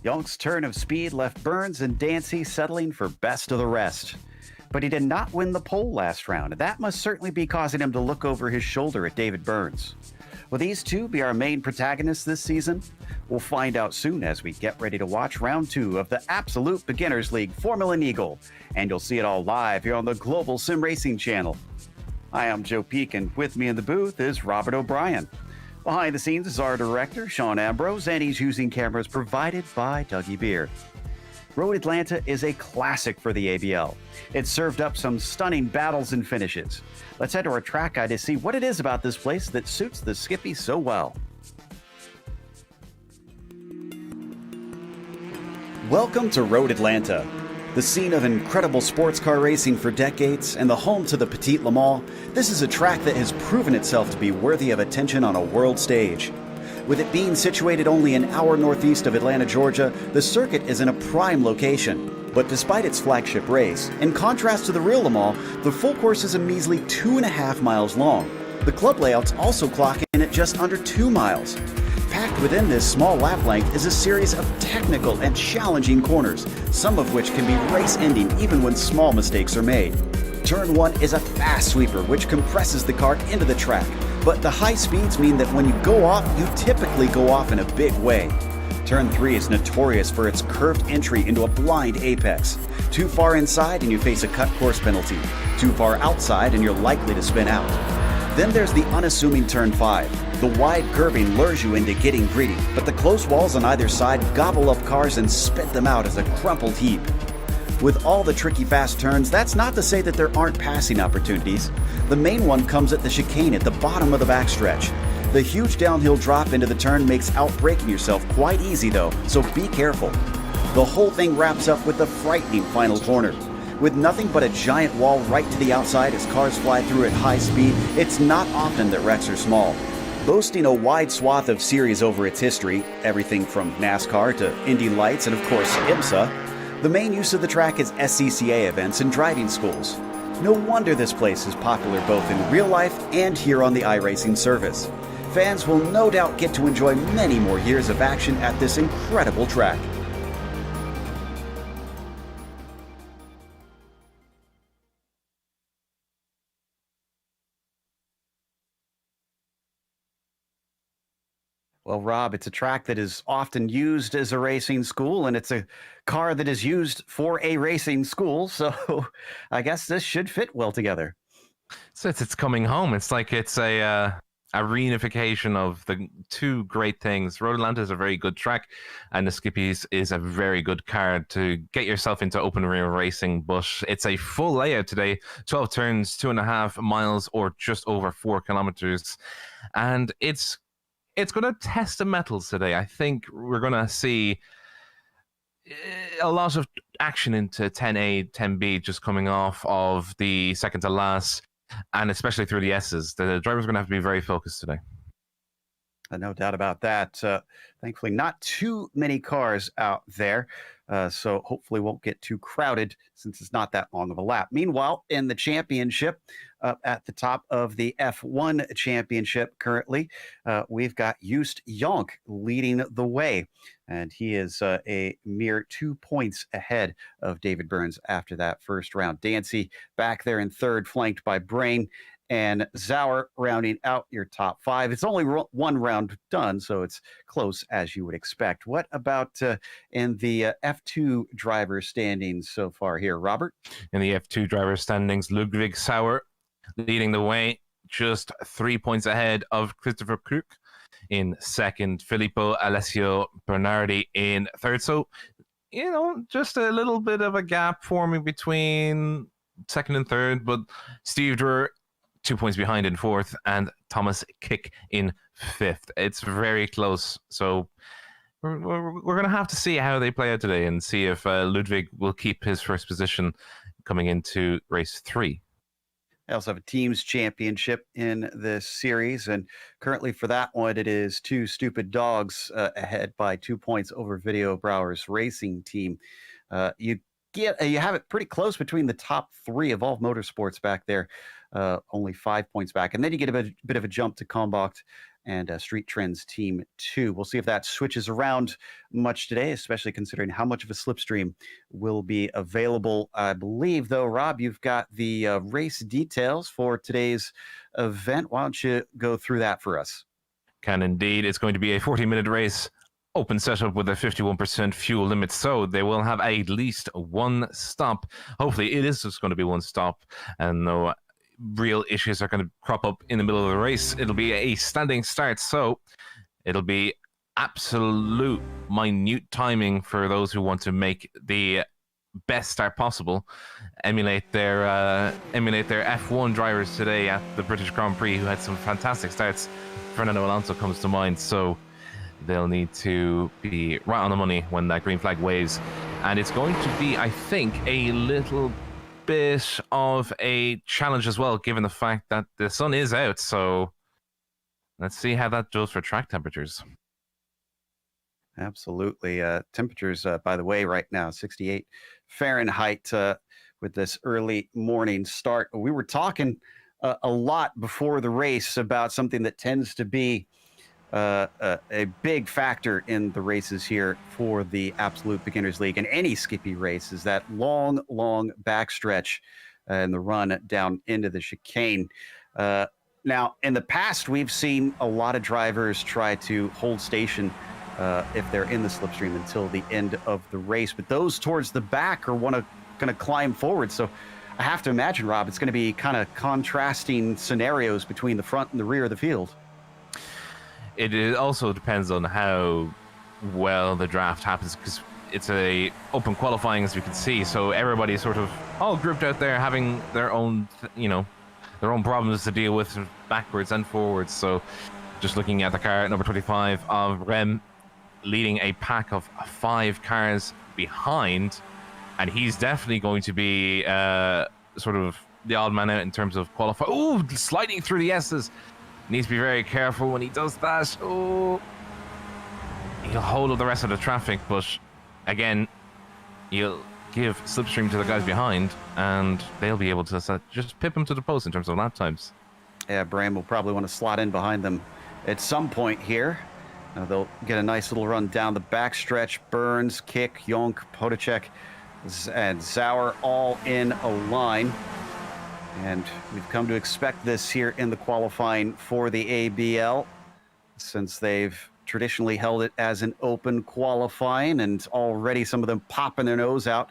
Young's turn of speed left Burns and Dancy settling for best of the rest. But he did not win the pole last round, and that must certainly be causing him to look over his shoulder at David Burns. Will these two be our main protagonists this season? We'll find out soon as we get ready to watch round 2 of the Absolute Beginners League Formula Neagle, and you'll see it all live here on the Global SimRacing Channel. Hi, I'm Joe Peak, and with me in the booth is Robert O'Brien. Behind the scenes is our director, Sean Ambrose, and he's using cameras provided by Dougie Beer. Road Atlanta is a classic for the ABL. It served up some stunning battles and finishes. Let's head to our track guide to see what it is about this place that suits the Skippy so well. Welcome to Road Atlanta, the scene of incredible sports car racing for decades and the home to the Petit Le Mans. This is a track that has proven itself to be worthy of attention on a world stage. With it being situated only an hour northeast of Atlanta, Georgia, the circuit is in a prime location. But despite its flagship race, in contrast to the real Le Mans, the full course is a measly 2.5 miles long. The club layouts also clock in at just under 2 miles. Packed within this small lap length is a series of technical and challenging corners, some of which can be race-ending even when small mistakes are made. Turn 1 is a fast sweeper which compresses the car into the track, but the high speeds mean that when you go off, you typically go off in a big way. Turn 3 is notorious for its curved entry into a blind apex. Too far inside and you face a cut course penalty. Too far outside and you're likely to spin out. Then there's the unassuming Turn 5. The wide curving lures you into getting greedy, but the close walls on either side gobble up cars and spit them out as a crumpled heap. With all the tricky fast turns, that's not to say that there aren't passing opportunities. The main one comes at the chicane at the bottom of the backstretch. The huge downhill drop into the turn makes outbraking yourself quite easy though, so be careful. The whole thing wraps up with the frightening final corner. With nothing but a giant wall right to the outside as cars fly through at high speed, it's not often that wrecks are small. Boasting a wide swath of series over its history, everything from NASCAR to Indy Lights and of course IMSA, the main use of the track is SCCA events and driving schools. No wonder this place is popular both in real life and here on the iRacing service. Fans will no doubt get to enjoy many more years of action at this incredible track. Well, Rob, it's a track that is often used as a racing school, and it's a car that is used for a racing school, so I guess this should fit well together. So it's coming home. It's like it's a reunification of the two great things. Road Atlanta is a very good track, and the Skippies is a very good car to get yourself into open rear racing. But it's a full layout today: 12 turns, 2.5 miles, or just over 4 kilometers, and it's going to test the metals today. I think we're going to see a lot of action into 10A, 10B just coming off of the second to last, and especially through the S's. The driver's going to have to be very focused today. No doubt about that. Thankfully, not too many cars out there, so hopefully won't get too crowded since it's not that long of a lap. Meanwhile, in the championship, at the top of the F1 championship currently, we've got Just Jonk leading the way, and he is a mere 2 points ahead of David Burns after that first round. Dancy back there in third, flanked by Brain, and Zauer rounding out your top 5. It's only one round done, so it's close as you would expect. What about in the F2 driver standings so far here, Robert? In the F2 driver standings, Ludwig Sauer leading the way, just 3 points ahead of Christopher Kruk in second, Filippo Alessio Bernardi in third. So, just a little bit of a gap forming between second and third, but Steve Drewer 2 points behind in fourth, and Thomas Kick in fifth. It's very close. So we're going to have to see how they play out today and see if Ludwig will keep his first position coming into race 3. They also have a team's championship in this series, and currently for that one, it is Two Stupid Dogs ahead by 2 points over Video Browers Racing Team. You you have it pretty close between the top three. Evolve Motorsports back there, only 5 points back. And then you get a bit of a jump to Combocht and Street Trends Team 2. We'll see if that switches around much today, especially considering how much of a slipstream will be available. I believe, though, Rob, you've got the race details for today's event. Why don't you go through that for us? Can indeed. It's going to be a 40-minute race, open setup with a 51% fuel limit, so they will have at least one stop. Hopefully it is just going to be one stop and no real issues are going to crop up in the middle of the race. It'll be a standing start, so it'll be absolute minute timing for those who want to make the best start possible, emulate their F1 drivers today at the British Grand Prix who had some fantastic starts. Fernando Alonso comes to mind, so they'll need to be right on the money when that green flag waves. And it's going to be, I think, a little bit of a challenge as well, given the fact that the sun is out. So let's see how that does for track temperatures. Absolutely. Temperatures, by the way, right now, 68 Fahrenheit with this early morning start. We were talking a lot before the race about something that tends to be a big factor in the races here for the Absolute Beginners League and any Skippy race is that long backstretch and the run down into the chicane. Now, in the past, we've seen a lot of drivers try to hold station if they're in the slipstream until the end of the race, but those towards the back are going to climb forward. So I have to imagine, Rob, it's going to be kind of contrasting scenarios between the front and the rear of the field. It also depends on how well the draft happens, because it's a open qualifying, as you can see. So everybody's sort of all grouped out there, having their own, their own problems to deal with backwards and forwards. So just looking at the car at number 25 of Rem, leading a pack of 5 cars behind, and he's definitely going to be sort of the odd man out in terms of qualifying. Oh, sliding through the S's. Needs to be very careful when he does that. Oh, he'll hold up the rest of the traffic, but again, he'll give slipstream to the guys behind, and they'll be able to just pip him to the post in terms of lap times. Yeah, Bram will probably want to slot in behind them at some point here. They'll get a nice little run down the backstretch. Burns, Kick, Yonk, Podacek, and Zauer all in a line. And we've come to expect this here in the qualifying for the ABL, since they've traditionally held it as an open qualifying, and already some of them popping their nose out,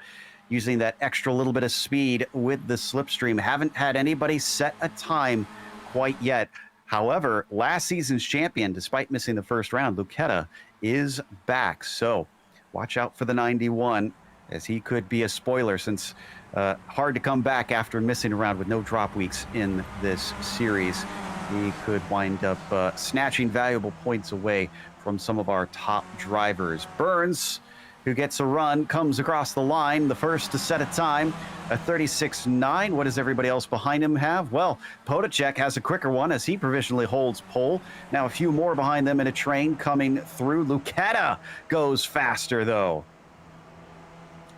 using that extra little bit of speed with the slipstream. Haven't had anybody set a time quite yet. However, last season's champion, despite missing the first round, Lucetta, is back. So watch out for the 91, as he could be a spoiler, since hard to come back after missing a round with no drop weeks in this series. He could wind up snatching valuable points away from some of our top drivers. Burns, who gets a run, comes across the line, the first to set a time, a 36.9. What does everybody else behind him have? Well, Podacek has a quicker one as he provisionally holds pole. Now a few more behind them in a train coming through. Lucetta goes faster, though.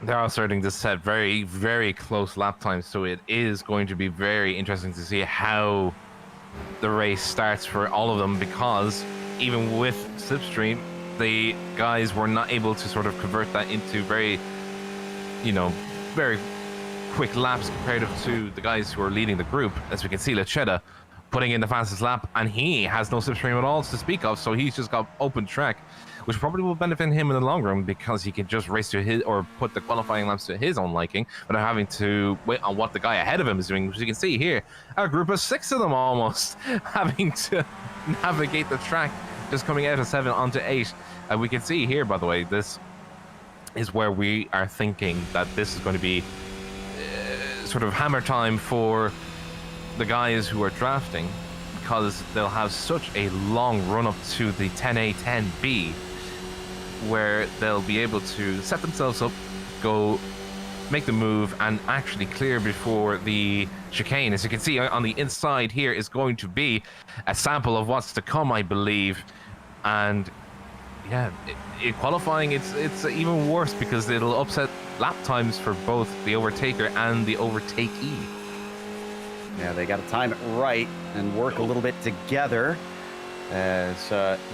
They're all starting to set very, very close lap times, so it is going to be very interesting to see how the race starts for all of them, because even with slipstream, the guys were not able to sort of convert that into very, very quick laps comparative to the guys who are leading the group. As we can see, Lucetta putting in the fastest lap, and he has no slipstream at all to speak of, so he's just got open track, which probably will benefit him in the long run, because he can just race to his, or put the qualifying laps to his own liking, without having to wait on what the guy ahead of him is doing. Which you can see here, a group of 6 of them almost having to navigate the track, just coming out of 7 onto 8. And we can see here, by the way, this is where we are thinking that this is going to be sort of hammer time for the guys who are drafting, because they'll have such a long run up to the 10A, 10B, where they'll be able to set themselves up, go make the move, and actually clear before the chicane. As you can see on the inside here is going to be a sample of what's to come, I believe. And yeah, in qualifying, it's even worse because it'll upset lap times for both the overtaker and the overtakee. Yeah, they got to time it right and work a little bit together as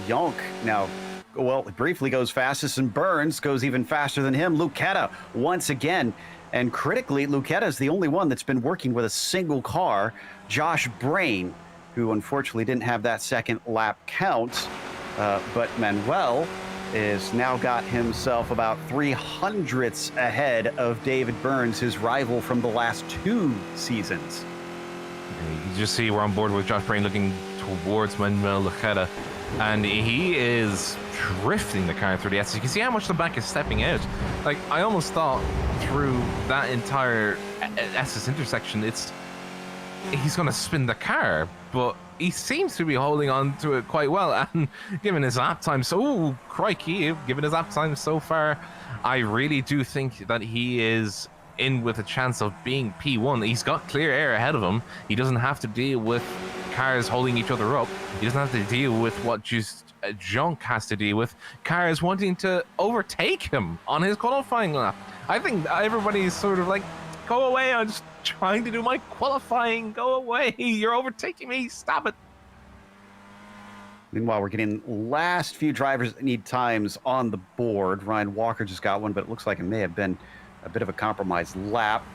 Yonk now, well, briefly goes fastest, and Burns goes even faster than him. Lucetta once again, and critically, Lucetta is the only one that's been working with a single car. Josh Brain, who unfortunately didn't have that second lap count, but Manuel is now got himself about 300ths ahead of David Burns, his rival from the last 2 seasons. You can just see we're on board with Josh Brain looking towards Manuel Lucetta, and he is drifting the car through the S. You can see how much the back is stepping out. Like, I almost thought through that entire S's intersection, he's going to spin the car, but he seems to be holding on to it quite well, and given his lap time, so crikey, given his lap time so far, I really do think that he is in with a chance of being P1. He's got clear air ahead of him. He doesn't have to deal with cars holding each other up. He doesn't have to deal with what just Junk has to deal with, cars wanting to overtake him on his qualifying lap. I think everybody's sort of like, go away, I'm just trying to do my qualifying, go away, you're overtaking me, stop it. Meanwhile, we're getting last few drivers that need times on the board. Ryan Walker just got one, but it looks like it may have been a bit of a compromised lap.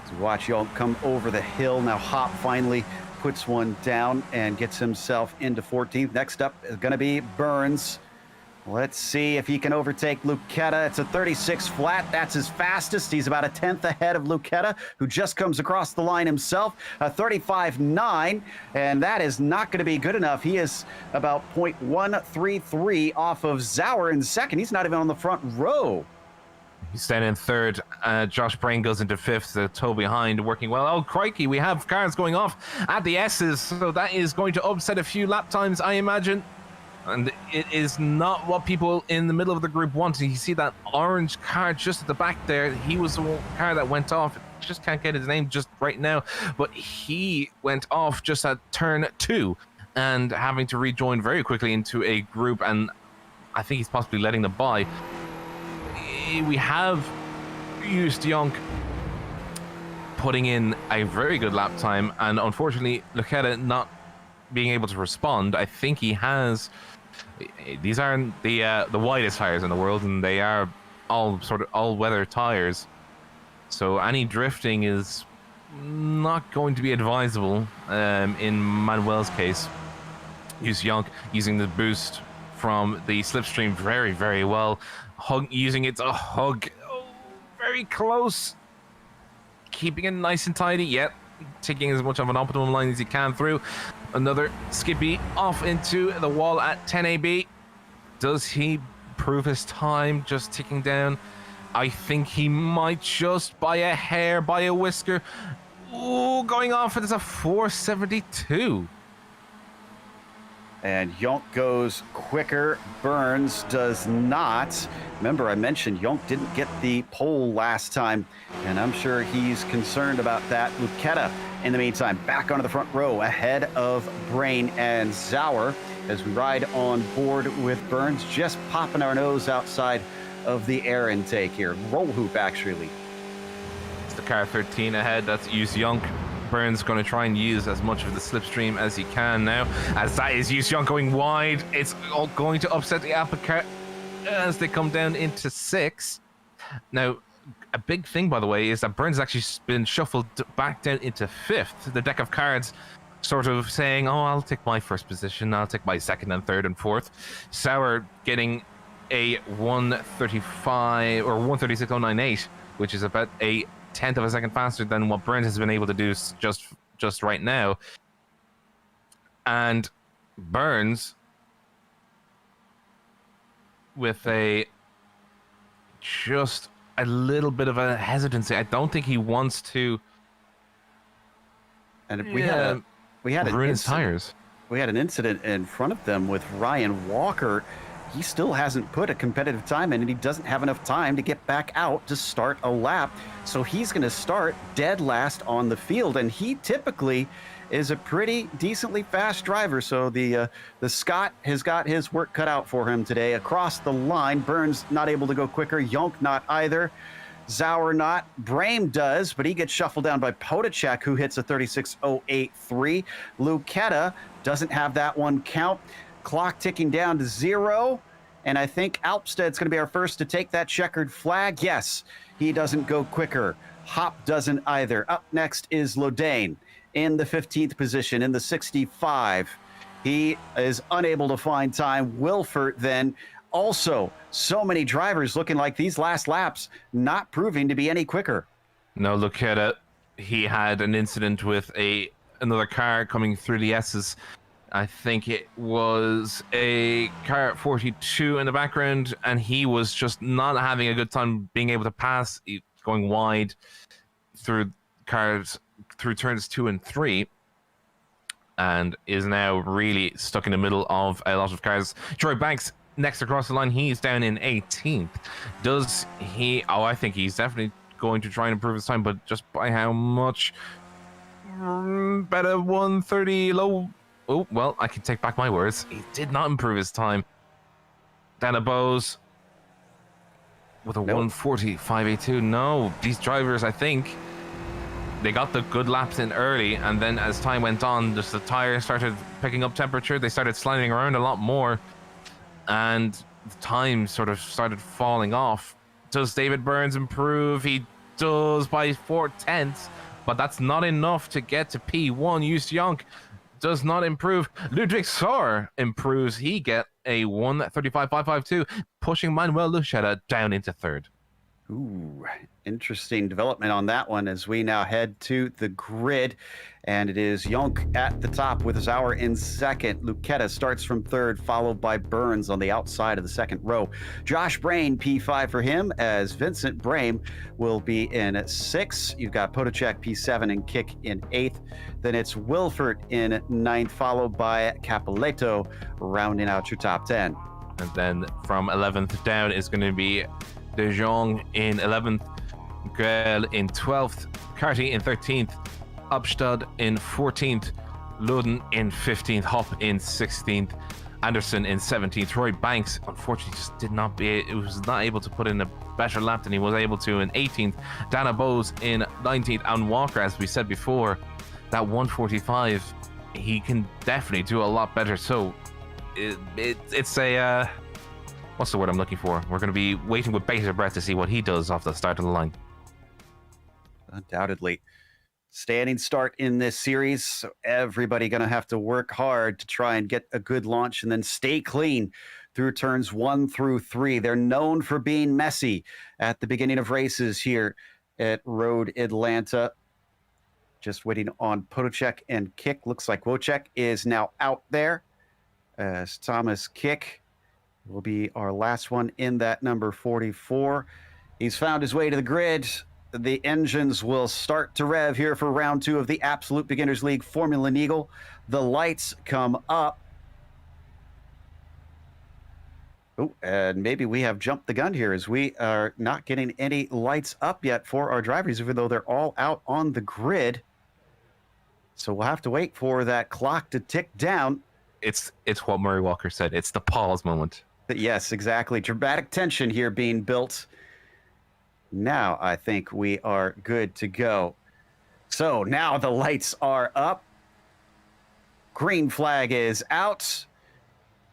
So watch y'all come over the hill. Now Hop finally puts one down and gets himself into 14th. Next up is going to be Burns. Let's see if he can overtake Lucetta. It's a 36 flat. That's his fastest. He's about a 10th ahead of Lucetta, who just comes across the line himself. A 35.9, and that is not going to be good enough. He is about 0.133 off of Zauer in second. He's not even on the front row. He's standing in third. Josh Brain goes into fifth. The toe behind working well. Oh, crikey, we have cars going off at the S's, so that is going to upset a few lap times, I imagine. And it is not what people in the middle of the group want. You see that orange car just at the back there. He was the car that went off. Just can't get his name just right now. But he went off just at turn 2 and having to rejoin very quickly into a group. And I think he's possibly letting them by. We have used Yonk putting in a very good lap time, and unfortunately Lucetta not being able to respond. I think he has, these aren't the widest tires in the world, and they are all sort of all-weather tires, so any drifting is not going to be advisable in Manuel's case. Use Yonk using the boost from the slipstream very, very well. Using it to hug. Oh, very close. Keeping it nice and tidy. Yep. Taking as much of an optimum line as he can through. Another Skippy off into the wall at 10 AB. Does he prove his time just ticking down? I think he might just by a hair, by a whisker. Ooh, going off. It is a 472. And Yonk goes quicker. Burns does not. Remember, I mentioned Yonk didn't get the pole last time, and I'm sure he's concerned about that. Lucetta, in the meantime, back onto the front row ahead of Brain and Zauer as we ride on board with Burns, just popping our nose outside of the air intake here. Roll hoop, actually. It's the car 13 ahead. That's Use Yonk. Burns going to try and use as much of the slipstream as he can now, as that is Use Yonk going wide. It's all going to upset the apple cart as they come down into 6. Now, a big thing, by the way, is that Burns has actually been shuffled back down into 5th. The deck of cards sort of saying, oh, I'll take my first position, I'll take my second and third and fourth. Sauer getting a 135 or 136.098, which is about a 10th of a second faster than what Burns has been able to do just right now. And Burns with just a little bit of a hesitancy. I don't think he wants to. And we had ruin his tires. We had an incident in front of them with Ryan Walker. He still hasn't put a competitive time in, and he doesn't have enough time to get back out to start a lap. So he's going to start dead last on the field, and he typically is a pretty decently fast driver. So the Scot has got his work cut out for him today. Across the line, Burns not able to go quicker. Jonk not either. Sauer not. Brame does, but he gets shuffled down by Podacek, who hits a 36.083. Lucetta doesn't have that one count. Clock ticking down to 0. And I think Alpsted's going to be our first to take that checkered flag. Yes, he doesn't go quicker. Hop doesn't either. Up next is Lodane in the 15th position in the 65. He is unable to find time. Wilfert then also, so many drivers looking like these last laps not proving to be any quicker. No, look at it. He had an incident with another car coming through the S's. I think it was a car at 42 in the background, and he was just not having a good time being able to pass, going wide through cars through turns 2 and 3. And is now really stuck in the middle of a lot of cars. Troy Banks next across the line, he's down in 18th. Does he? Oh, I think he's definitely going to try and improve his time, but just by how much? Better 130 low. Oh, well, I can take back my words. He did not improve his time. Dana Bose with a 140.582. No, these drivers, I think, they got the good laps in early, and then as time went on, just the tires started picking up temperature. They started sliding around a lot more, and the time sort of started falling off. Does David Burns improve? He does by 4/10, but that's not enough to get to P1. Yus Jonk does not improve. Ludwig Sauer improves. He get a 135.552, pushing Manuel Lucetta down into 3rd. Ooh, interesting development on that one as we now head to the grid. And it is Jonk at the top with Sauer in 2nd. Lucetta starts from 3rd, followed by Burns on the outside of the 2nd row. Josh Brain, P5 for him, as Vincent Brame will be in 6. You've got Podacek, P7, and Kick in 8th. Then it's Wilfert in 9th, followed by Capoleto, rounding out your top 10. And then from 11th down is going to be De Jong in 11th, Grell in 12th, Carty in 13th, Upstad in 14th, Luden in 15th, Hop in 16th, Anderson in 17th. Roy Banks, unfortunately, just was not able to put in a better lap than he was able to in 18th. Dana Bose in 19th, and Walker, as we said before, that 145, he can definitely do a lot better. So it's a what's the word I'm looking for? We're going to be waiting with bated breath to see what he does off the start of the line. Undoubtedly. Standing start in this series, so everybody going to have to work hard to try and get a good launch and then stay clean through turns 1 through 3. They're known for being messy at the beginning of races here at Road Atlanta. Just waiting on Podacek and Kick. Looks like Wojciech is now out there as Thomas Kick will be our last one in that number 44. He's found his way to the grid. The engines will start to rev here for round 2 of the Absolute Beginners League Formula Neagle. The lights come up. Oh, and maybe we have jumped the gun here as we are not getting any lights up yet for our drivers, even though they're all out on the grid. So we'll have to wait for that clock to tick down. It's what Murray Walker said. It's the pause moment. Yes, exactly. Dramatic tension here being built. Now I think we are good to go. So now the lights are up. Green flag is out.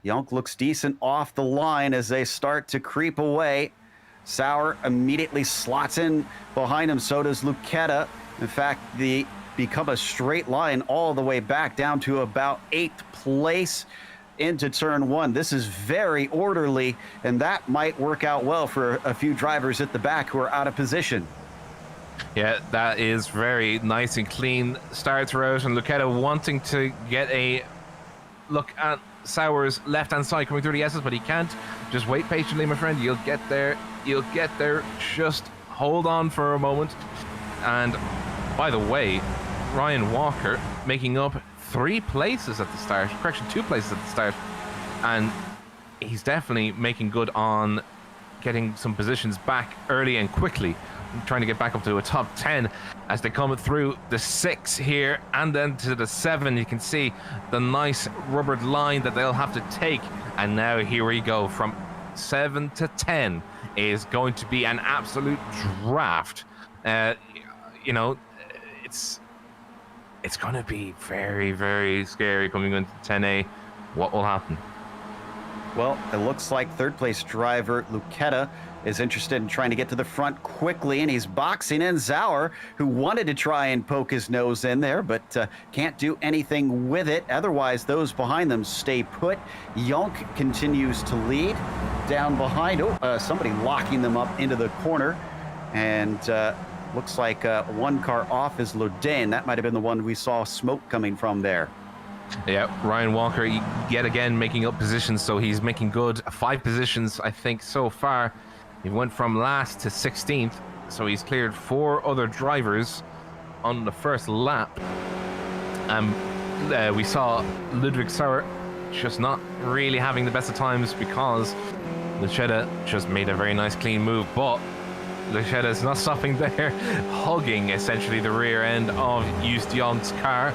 Jonk looks decent off the line as they start to creep away. Sauer immediately slots in behind him. So does Lucetta. In fact, they become a straight line all the way back down to about 8th place into turn 1. This is very orderly, and that might work out well for a few drivers at the back who are out of position. Yeah, that is very nice and clean start throughout, and Lucetta wanting to get a look at Sauer's left-hand side coming through the S's, but he can't. Just wait patiently, my friend. You'll get there. You'll get there. Just hold on for a moment. And by the way, Ryan Walker making up 3 places at the start. Correction, 2 places at the start. And he's definitely making good on getting some positions back early and quickly. trying to get back up to a top 10 as they come through the 6 here and then to the 7. You can see the nice rubbered line that they'll have to take. And now here we go, from 7 to 10 is going to be an absolute draft. You know, it's going to be very, very scary coming into 10A. What will happen? Well, it looks like third place driver Lucetta is interested in trying to get to the front quickly, and he's boxing in Zauer, who wanted to try and poke his nose in there, but can't do anything with it. Otherwise, those behind them stay put. Yonk continues to lead down behind. Somebody locking them up into the corner, and looks like one car off is Lodin. That might have been the one we saw smoke coming from there. Yeah, Ryan Walker yet again making up positions, so he's making good 5 positions, I think, so far. He went from last to 16th, so he's cleared 4 other drivers on the first lap. We saw Ludwig Sauer just not really having the best of times because Lucetta just made a very nice clean move, but Lucetta is not stopping there, hugging essentially the rear end of Just Jonk's car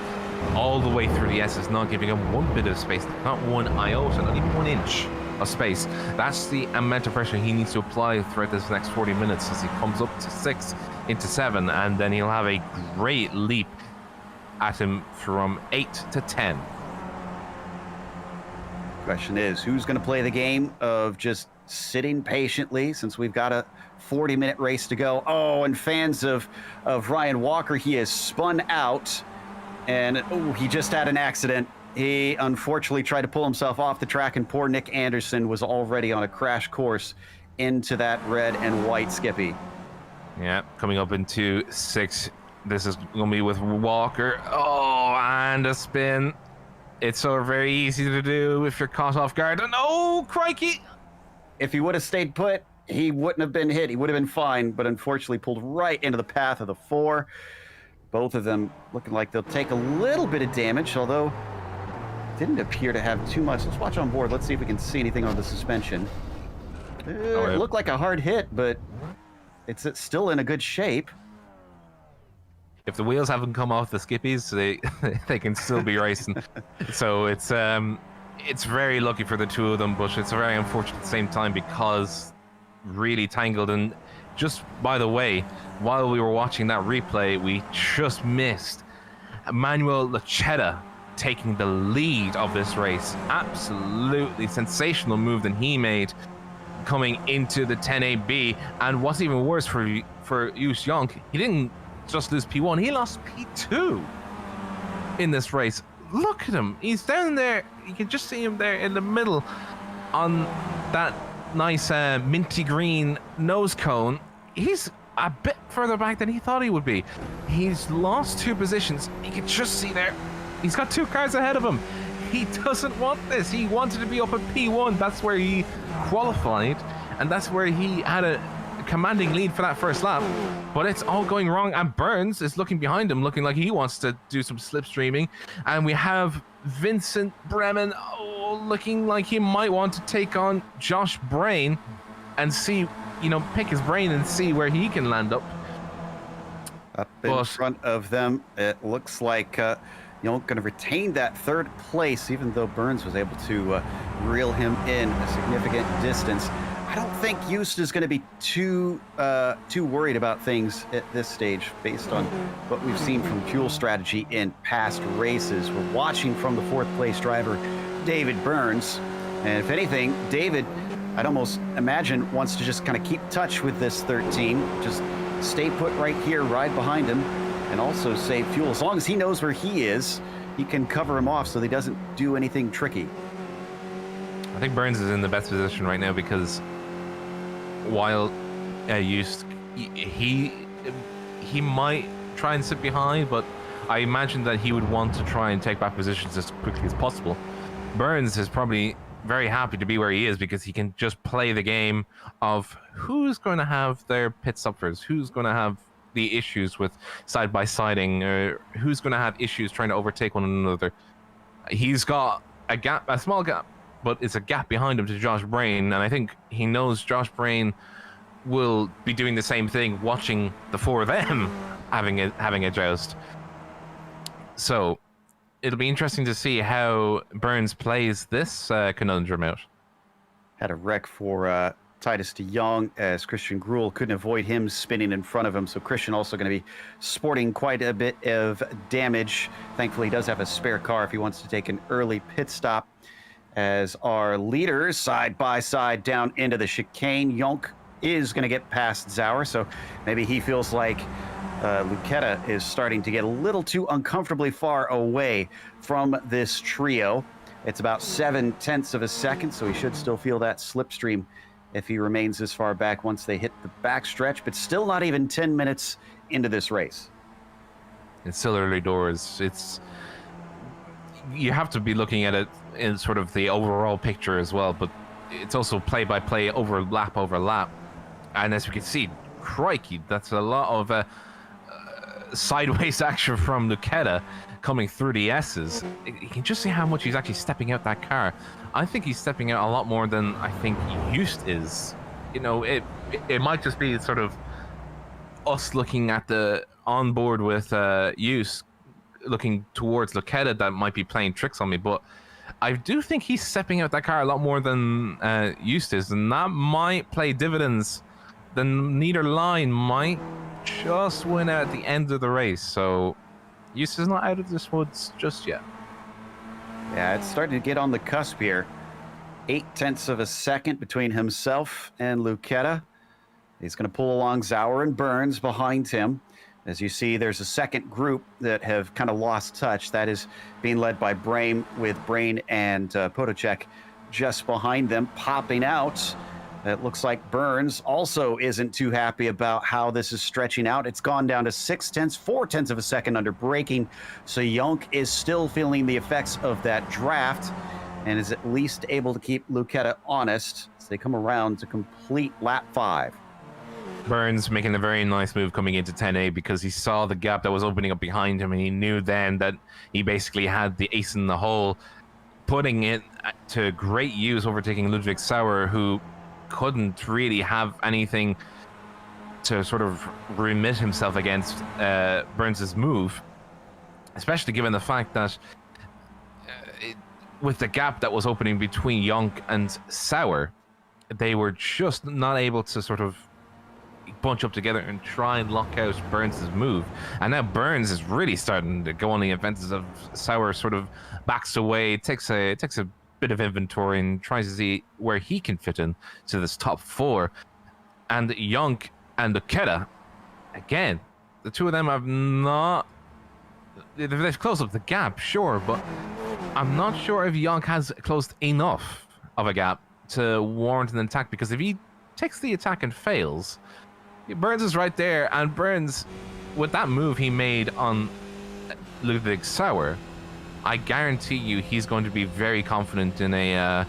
all the way through the S's, not giving him one bit of space, not one iota, not even 1 inch of space. That's the amount of pressure he needs to apply throughout this next 40 minutes as he comes up to 6 into 7, and then he'll have a great leap at him from 8 to 10. Question is, who's going to play the game of just sitting patiently since we've got a 40-minute race to go? Oh, and fans of Ryan Walker, he has spun out, and he just had an accident. He unfortunately tried to pull himself off the track, and poor Nick Anderson was already on a crash course into that red and white Skippy. Yeah, coming up into 6. This is going to be with Walker. Oh, and a spin. It's so very easy to do if you're caught off guard. And oh, crikey! If he would have stayed put, he wouldn't have been hit. He would have been fine, but unfortunately pulled right into the path of the 4. Both of them looking like they'll take a little bit of damage, although didn't appear to have too much. Let's watch on board. Let's see if we can see anything on the suspension. It looked like a hard hit, but it's still in a good shape. If the wheels haven't come off the Skippies, they can still be racing. So it's very lucky for the 2 of them, but it's very unfortunate at the same time because really tangled. And just by the way, while we were watching that replay, we just missed Manuel Lucetta taking the lead of this race. Absolutely sensational move that he made coming into the 10AB. And what's even worse for Just Jonk, he didn't just lose P1, he lost P2 in this race. Look at him, he's down there. You can just see him there in the middle on that nice minty green nose cone. He's a bit further back than he thought he would be. He's lost 2 positions. You can just see there, he's got 2 cars ahead of him. He doesn't want this. He wanted to be up at P1. That's where he qualified, and that's where he had a commanding lead for that first lap. But it's all going wrong, and Burns is looking behind him, looking like he wants to do some slipstreaming. And we have Vincent Bremen looking like he might want to take on Josh Brain and see, pick his brain and see where he can land up. Up in front of them, it looks like going to retain that 3rd place, even though Burns was able to reel him in a significant distance. I don't think Just is going to be too worried about things at this stage based on what we've seen from fuel strategy in past races. We're watching from the 4th place driver, David Burns. And if anything, David, I'd almost imagine, wants to just kind of keep touch with this 13, just stay put right here, ride behind him, and also save fuel. As long as he knows where he is, he can cover him off so that he doesn't do anything tricky. I think Burns is in the best position right now because while he might try and sit behind, but I imagine that he would want to try and take back positions as quickly as possible. Burns is probably very happy to be where he is because he can just play the game of who's going to have their pit stoppers, who's going to have the issues with side-by-siding, or who's going to have issues trying to overtake one another. He's got a small gap, but it's a gap behind him to Josh Brain, and I think he knows Josh Brain will be doing the same thing, watching the four of them having a joust. So it'll be interesting to see how Burns plays this conundrum out. Had a wreck for Titus de Jong as Christian Gruel couldn't avoid him spinning in front of him. So Christian also going to be sporting quite a bit of damage. Thankfully, he does have a spare car if he wants to take an early pit stop. As our leaders side by side down into the chicane, Jonk is going to get past Zauer. So maybe he feels like Lucetta is starting to get a little too uncomfortably far away from this trio. It's about 0.7 of a second, so he should still feel that slipstream if he remains this far back once they hit the backstretch, but still not even 10 minutes into this race. It's still early doors. You have to be looking at it in sort of the overall picture as well, but it's also play-by-play, overlap. And as we can see, crikey, that's a lot of sideways action from Lucetta coming through the S's. You can just see how much he's actually stepping out that car. I think he's stepping out a lot more than I think Just is. You know, it might just be sort of us looking at the onboard with Just looking towards Lucetta that might be playing tricks on me, but I do think he's stepping out that car a lot more than Just is, and that might play dividends. Then neither line might just win out at the end of the race, so Just is not out of this woods just yet. Yeah, it's starting to get on the cusp here. 0.8 of a second between himself and Lucetta. He's going to pull along Zauer and Burns behind him. As you see, there's a second group that have kind of lost touch. That is being led by Brame, with Brain and Potocek just behind them, popping out. It looks like Burns also isn't too happy about how this is stretching out. It's gone down to 0.4 of a second under braking. So Jonk is still feeling the effects of that draft and is at least able to keep Lucetta honest as they come around to complete lap 5. Burns making a very nice move coming into 10A because he saw the gap that was opening up behind him, and he knew then that he basically had the ace in the hole, putting it to great use, overtaking Ludwig Sauer, who couldn't really have anything to sort of remit himself against Burns's move, especially given the fact that with the gap that was opening between Jonk and Sauer, they were just not able to sort of bunch up together and try and lock out Burns's move. And now Burns is really starting to go on the offensive. Of Sauer sort of backs away, takes a bit of inventory and tries to see where he can fit in to this top 4. And Jonk and Lucetta, again, the two of them have not... They've closed up the gap, sure, but I'm not sure if Jonk has closed enough of a gap to warrant an attack, because if he takes the attack and fails, Burns is right there, and Burns, with that move he made on Ludwig Sauer, I guarantee you he's going to be very confident in an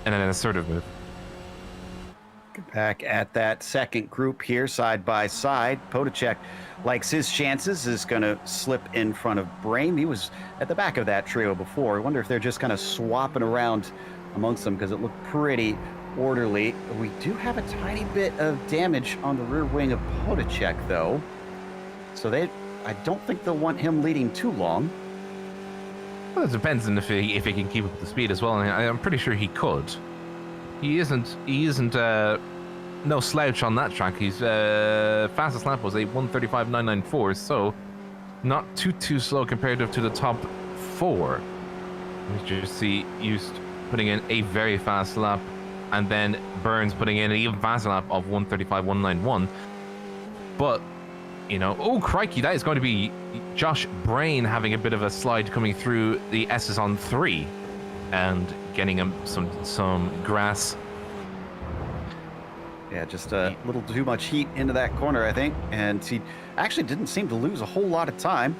assertive move. Back at that second group here, side by side. Potocek likes his chances, is going to slip in front of Brame. He was at the back of that trio before. I wonder if they're just kind of swapping around amongst them, because it looked pretty orderly. We do have a tiny bit of damage on the rear wing of Potocek, though. So I don't think they'll want him leading too long. Well, it depends on if he can keep up the speed as well. I'm pretty sure he could. He isn't no slouch on that track. His fastest lap was a 1:35.994, so not too slow comparative to the top 4. We just see Just putting in a very fast lap, and then Burns putting in an even faster lap of 1:35.191. But you know, oh crikey, that is going to be Josh Brain having a bit of a slide coming through the S's on 3 and getting him some grass. Yeah, just a little too much heat into that corner, I think, and he actually didn't seem to lose a whole lot of time.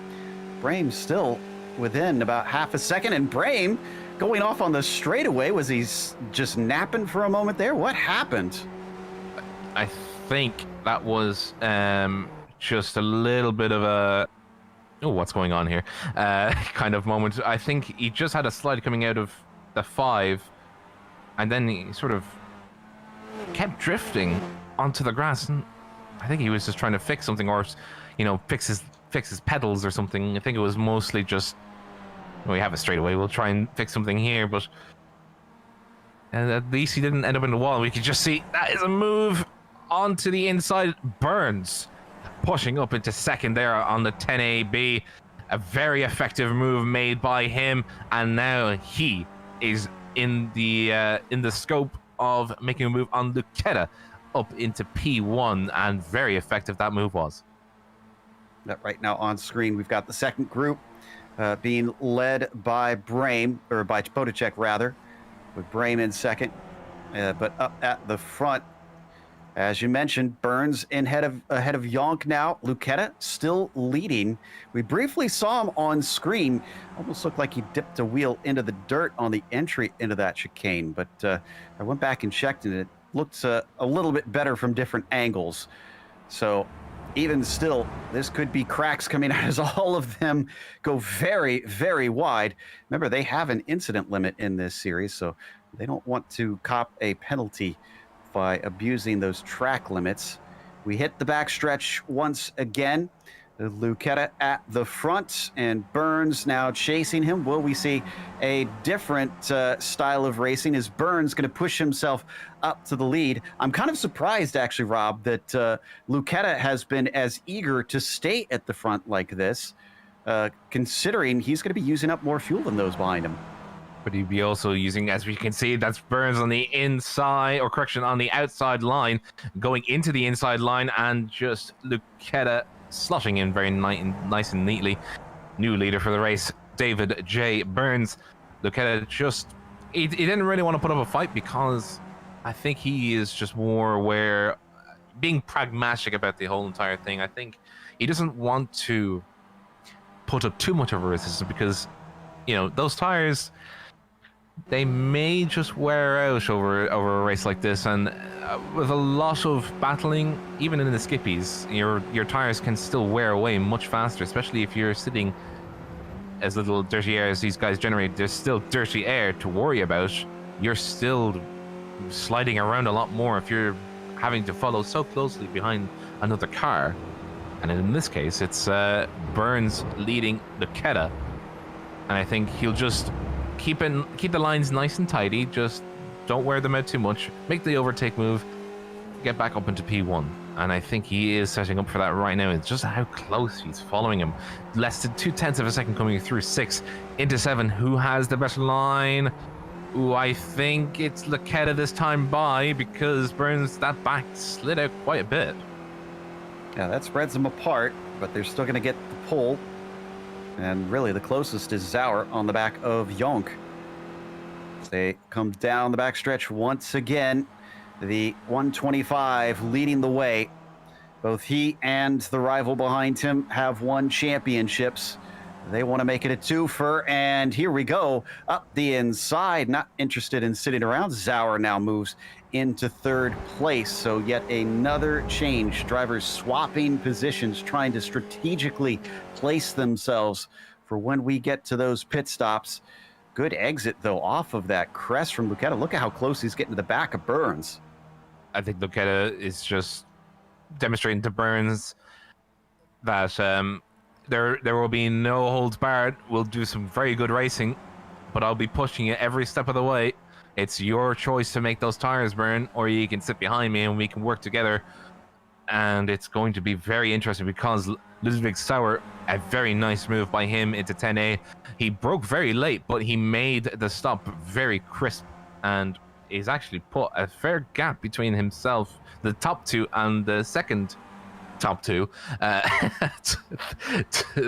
Brame still within about half a second, and Brame going off on the straightaway. Was he just napping for a moment there? What happened? I think that was just a little bit of a what's going on here kind of moment. I think he just had a slide coming out of the 5, and then he sort of kept drifting onto the grass. And I think he was just trying to fix something, or fix his pedals or something. I think it was mostly just, we have a straightaway, we'll try and fix something here, but at least he didn't end up in the wall. We could just see that is a move onto the inside. Burns pushing up into second there on the 10AB. A very effective move made by him, and now he is in the scope of making a move on Lucchetta up into P1, and very effective that move was. Right now on screen, we've got the second group being led by Brame, or by Podacek rather, with Brame in second. But up at the front, as you mentioned, Burns ahead of Jonk now. Lucchetta still leading. We briefly saw him on screen. Almost looked like he dipped a wheel into the dirt on the entry into that chicane. But I went back and checked, and it looked a little bit better from different angles. So even still, this could be cracks coming out as all of them go very, very wide. Remember, they have an incident limit in this series, so they don't want to cop a penalty by abusing those track limits. We hit the backstretch once again. Lucchetta at the front, and Burns now chasing him. Will we see a different style of racing? Is Burns going to push himself up to the lead? I'm kind of surprised, actually, Rob, that Lucchetta has been as eager to stay at the front like this, considering he's going to be using up more fuel than those behind him. But he'd be also using, as we can see, that's Burns on the inside, or correction, on the outside line, going into the inside line, and just Lucchetta slotting in very nice and neatly. New leader for the race, David J. Burns. Lucchetta he didn't really want to put up a fight, because I think he is just more aware, being pragmatic about the whole entire thing. I think he doesn't want to put up too much of a resistance, because, those tires, they may just wear out over a race like this, and with a lot of battling, even in the skippies, your tires can still wear away much faster, especially if you're sitting as little dirty air as these guys generate. There's still dirty air to worry about. You're still sliding around a lot more if you're having to follow so closely behind another car. And in this case, it's Burns leading Lucchetta, and I think he'll just keep the lines nice and tidy. Just don't wear them out too much. Make the overtake move, get back up into P1. And I think he is setting up for that right now. It's just how close he's following him. Less than 0.2 of a second coming through 6 into 7. Who has the better line? Ooh, I think it's Lucchetta this time by, because Burns, that back slid out quite a bit. Yeah, that spreads them apart, but they're still going to get the pole. And really, the closest is Zauer on the back of Jonk. They come down the backstretch once again. The 125 leading the way. Both he and the rival behind him have won championships. They want to make it a twofer, and here we go. Up the inside, not interested in sitting around. Zauer now moves into third place, so yet another change. Drivers swapping positions, trying to strategically place themselves for when we get to those pit stops. Good exit, though, off of that crest from Lucchetta. Look at how close he's getting to the back of Burns. I think Lucchetta is just demonstrating to Burns that there will be no holds barred. We'll do some very good racing, but I'll be pushing you every step of the way. It's your choice to make those tires burn, or you can sit behind me and we can work together. And it's going to be very interesting, because Ludwig Sauer, a very nice move by him into 10A. He broke very late, but he made the stop very crisp, and he's actually put a fair gap between himself, the top two, and the second top two,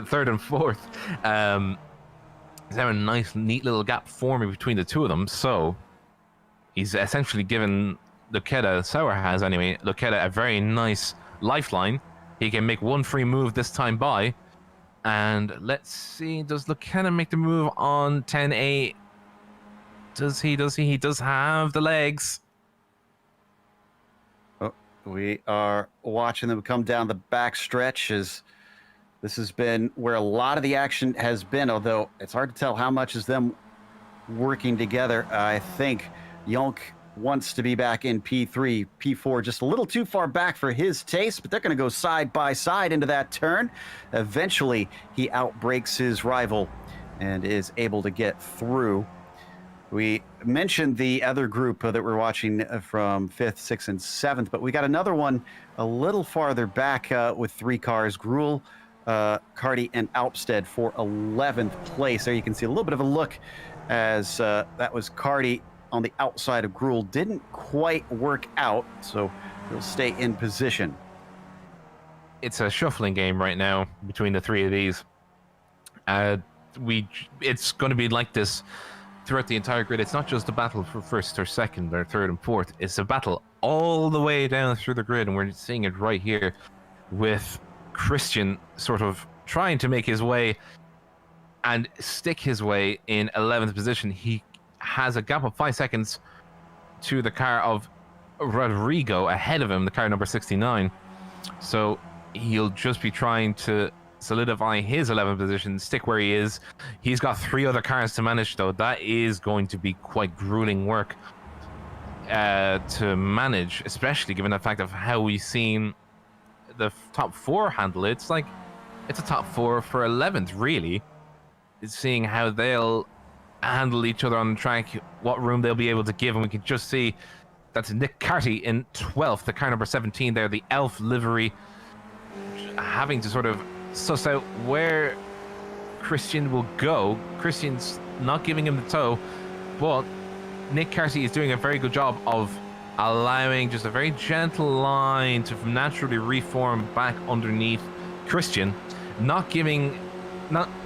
third and fourth. There's a nice, neat little gap forming between the two of them. So he's essentially given Sauer has anyway, Lucchetta a very nice lifeline. He can make one free move this time by. And let's see, does Lucchetta make the move on 10A? Does he? He does have the legs. Oh, we are watching them come down the back stretch, as this has been where a lot of the action has been, although it's hard to tell how much is them working together. I think Jonk wants to be back in P3. P4 just a little too far back for his taste, but they're going to go side by side into that turn. Eventually, he outbrakes his rival and is able to get through. We mentioned the other group that we're watching from 5th, 6th, and 7th, but we got another one a little farther back with 3 cars, Gruel, Carty, and Alpstead for 11th place. There you can see a little bit of a look as that was Carty on the outside of Gruel. Didn't quite work out, so he'll stay in position. It's a shuffling game right now between the 3 of these. It's going to be like this throughout the entire grid. It's not just a battle for 1st or 2nd or 3rd and 4th. It's a battle all the way down through the grid, and we're seeing it right here with Christian sort of trying to make his way and stick his way in 11th position. He has a gap of 5 seconds to the car of Rodrigo ahead of him, the car number 69. So he'll just be trying to solidify his 11th position, stick where he is. He's got 3 other cars to manage, though. That is going to be quite grueling work to manage, especially given the fact of how we've seen the top 4 handle it. It's like it's a top 4 for 11th, really. It's seeing how they'll handle each other on the track, what room they'll be able to give, and we can just see that's Nick Carty in 12th, the car number 17 there, the elf livery, having to sort of suss out where Christian will go. Christian's not giving him the toe, but Nick Carty is doing a very good job of allowing just a very gentle line to naturally reform back underneath Christian, not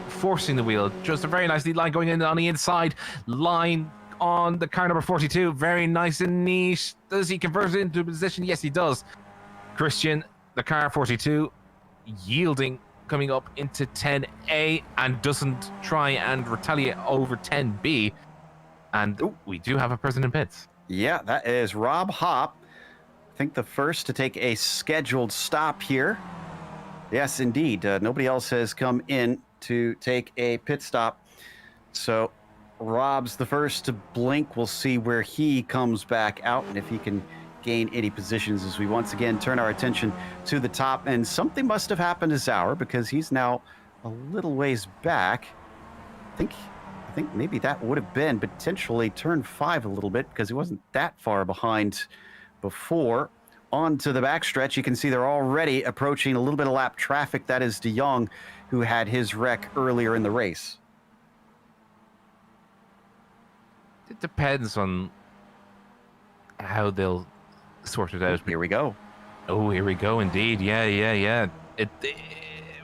forcing the wheel, just a very nice lead line going in on the inside line on the car number 42. Very nice and neat. Does he convert it into a position? Yes, he does. Christian, the car 42, yielding, coming up into 10A, and doesn't try and retaliate over 10B. And we do have a person in pits. Yeah, that is Rob Hopp. I think the first to take a scheduled stop here. Yes, indeed. Nobody else has come in to take a pit stop. So Rob's the first to blink. We'll see where he comes back out and if he can gain any positions as we once again turn our attention to the top. And something must have happened to Sauer because he's now a little ways back. I think maybe that would have been potentially turn 5 a little bit because he wasn't that far behind before. On to the backstretch, you can see they're already approaching a little bit of lap traffic. That is De Jong, who had his wreck earlier in the race. It depends on how they'll sort it out. Here we go. Oh, here we go, indeed. Yeah.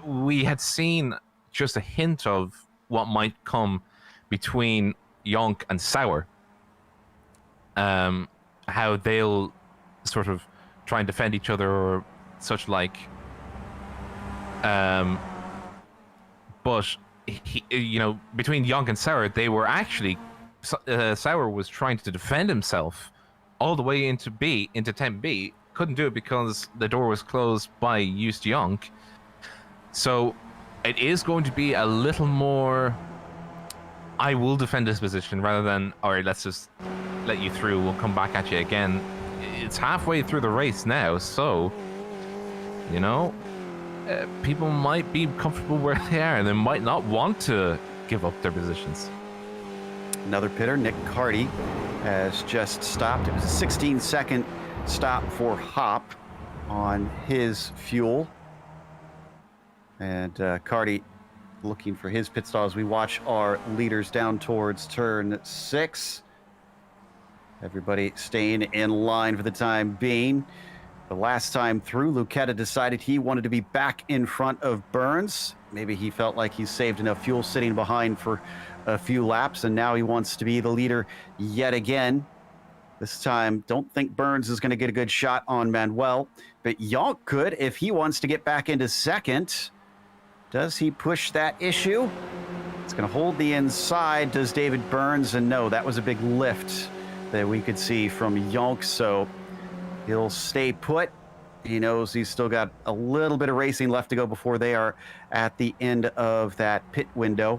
We had seen just a hint of what might come between Yonk and Sauer. How they'll sort of try and defend each other or such like. But between Yonk and Sauer, they were actually Sauer was trying to defend himself all the way into 10B. Couldn't do it because the door was closed by Just Yonk. So it is going to be a little more, I will defend this position rather than, all right, let's just let you through, we'll come back at you again. It's halfway through the race now, so people might be comfortable where they are and they might not want to give up their positions. Another pitter, Nick Carty, has just stopped. It was a 16-second stop for Hop on his fuel. And Carty looking for his pit stop as we watch our leaders down towards turn 6. Everybody staying in line for the time being. The last time through, Lucetta decided he wanted to be back in front of Burns. Maybe he felt like he saved enough fuel sitting behind for a few laps, and now he wants to be the leader yet again. This time, don't think Burns is going to get a good shot on Manuel, but Yonk could if he wants to get back into second. Does he push that issue? It's going to hold the inside. Does David Burns? And no, that was a big lift that we could see from Yonk, so he'll stay put. He knows he's still got a little bit of racing left to go before they are at the end of that pit window.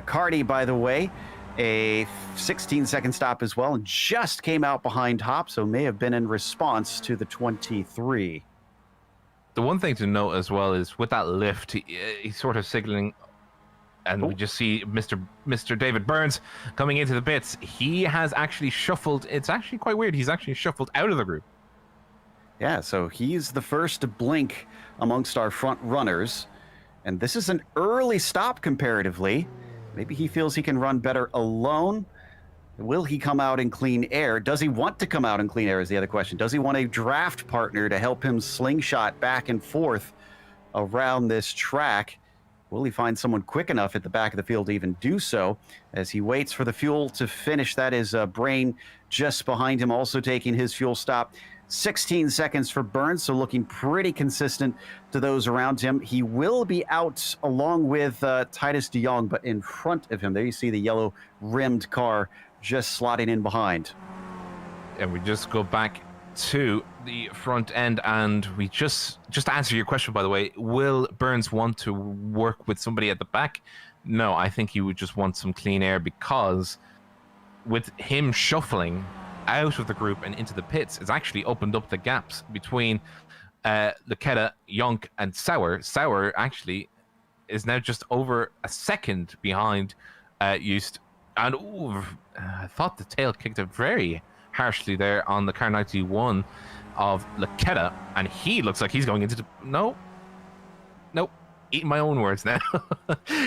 Carty, by the way, a 16-second stop as well, and just came out behind Hop, so may have been in response to the 23. The one thing to note as well is with that lift, he's sort of signaling, and we just see Mr. David Burns coming into the pits. He has actually shuffled. It's actually quite weird. He's actually shuffled out of the group. Yeah, so he's the first to blink amongst our front runners. And this is an early stop comparatively. Maybe he feels he can run better alone. Will he come out in clean air? Does he want to come out in clean air is the other question. Does he want a draft partner to help him slingshot back and forth around this track? Will he find someone quick enough at the back of the field to even do so? As he waits for the fuel to finish, that is Brain just behind him, also taking his fuel stop. 16 seconds for Burns, so looking pretty consistent to those around him. He will be out along with Titus de Jong, but in front of him, there you see the yellow rimmed car just slotting in behind. And we just go back to the front end, and we just to answer your question, by the way, will Burns want to work with somebody at the back? No, I think he would just want some clean air, because with him shuffling out of the group and into the pits, it's actually opened up the gaps between Luketa, Yonk, and Sauer. Sauer actually is now just over a second behind Just. And I thought the tail kicked it very harshly there on the car 91 of Luketa, and he looks like he's going into the... Nope. Eating my own words now.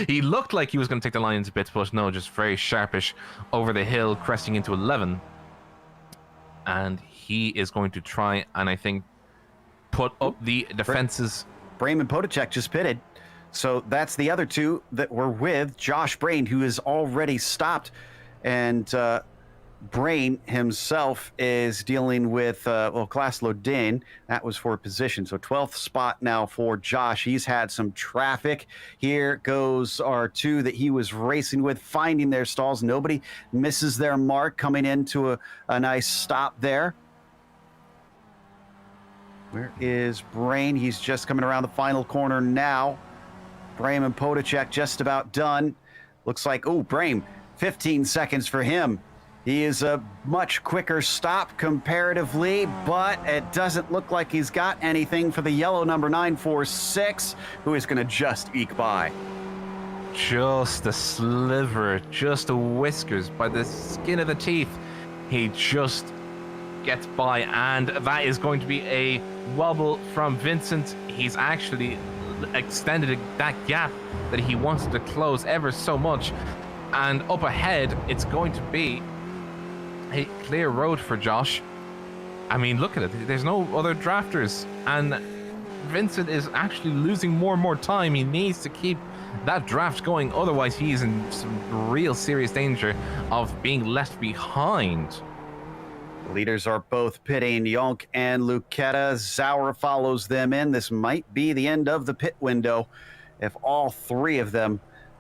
He looked like he was going to take the line into bits, but no, just very sharpish over the hill, cresting into 11. And he is going to try and, I think, put up the defenses. Brayman Potacek just pitted. So that's the other two that were with Josh Brain, who is already stopped. And Brain himself is dealing with, Class Lodin. That was for position. So 12th spot now for Josh. He's had some traffic. Here goes our two that he was racing with, finding their stalls. Nobody misses their mark, coming into a nice stop there. Where is Brain? He's just coming around the final corner now. Brayman Potacek just about done. Looks like, Brain, 15 seconds for him. He is a much quicker stop comparatively, but it doesn't look like he's got anything for the yellow number 946, who is going to just eke by. Just a sliver, just a whiskers, by the skin of the teeth. He just gets by, and that is going to be a wobble from Vincent. He's actually extended that gap that he wanted to close ever so much, and up ahead it's going to be a clear road for Josh. I mean, look at it, there's no other drafters, and Vincent is actually losing more and more time. He needs to keep that draft going, otherwise he's in some real serious danger of being left behind. The leaders are both pitting, Yonk and Luketa. Sauer follows them in. This might be the end of the pit window if all three of them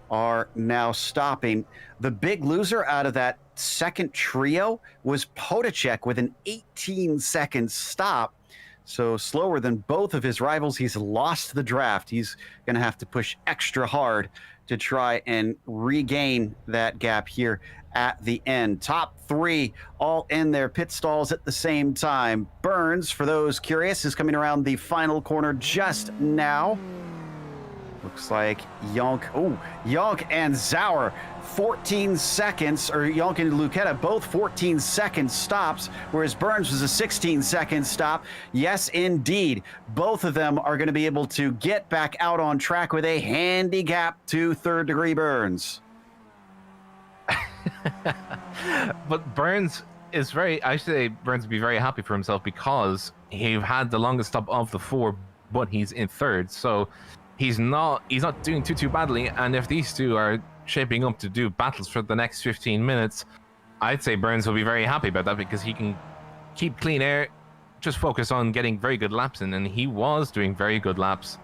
are now stopping. The big loser out of that second trio was Potacek with an 18-second stop. So slower than both of his rivals. He's lost the draft. He's going to have to push extra hard to try and regain that gap here at the end. Top three all in their pit stalls at the same time. Burns, for those curious, is coming around the final corner just now. Looks like Yonk and Sauer, 14 seconds, or Yonk and Luketa, both 14-second stops, whereas Burns was a 16-second stop. Yes, indeed. Both of them are going to be able to get back out on track with a handy gap to third-degree Burns. But Burns is Burns would be very happy for himself, because he had the longest stop of the four, but he's in third. So he's not doing too badly, and if these two are shaping up to do battles for the next 15 minutes, I'd say Burns will be very happy about that, because he can keep clean air, just focus on getting very good laps in, and he was doing very good laps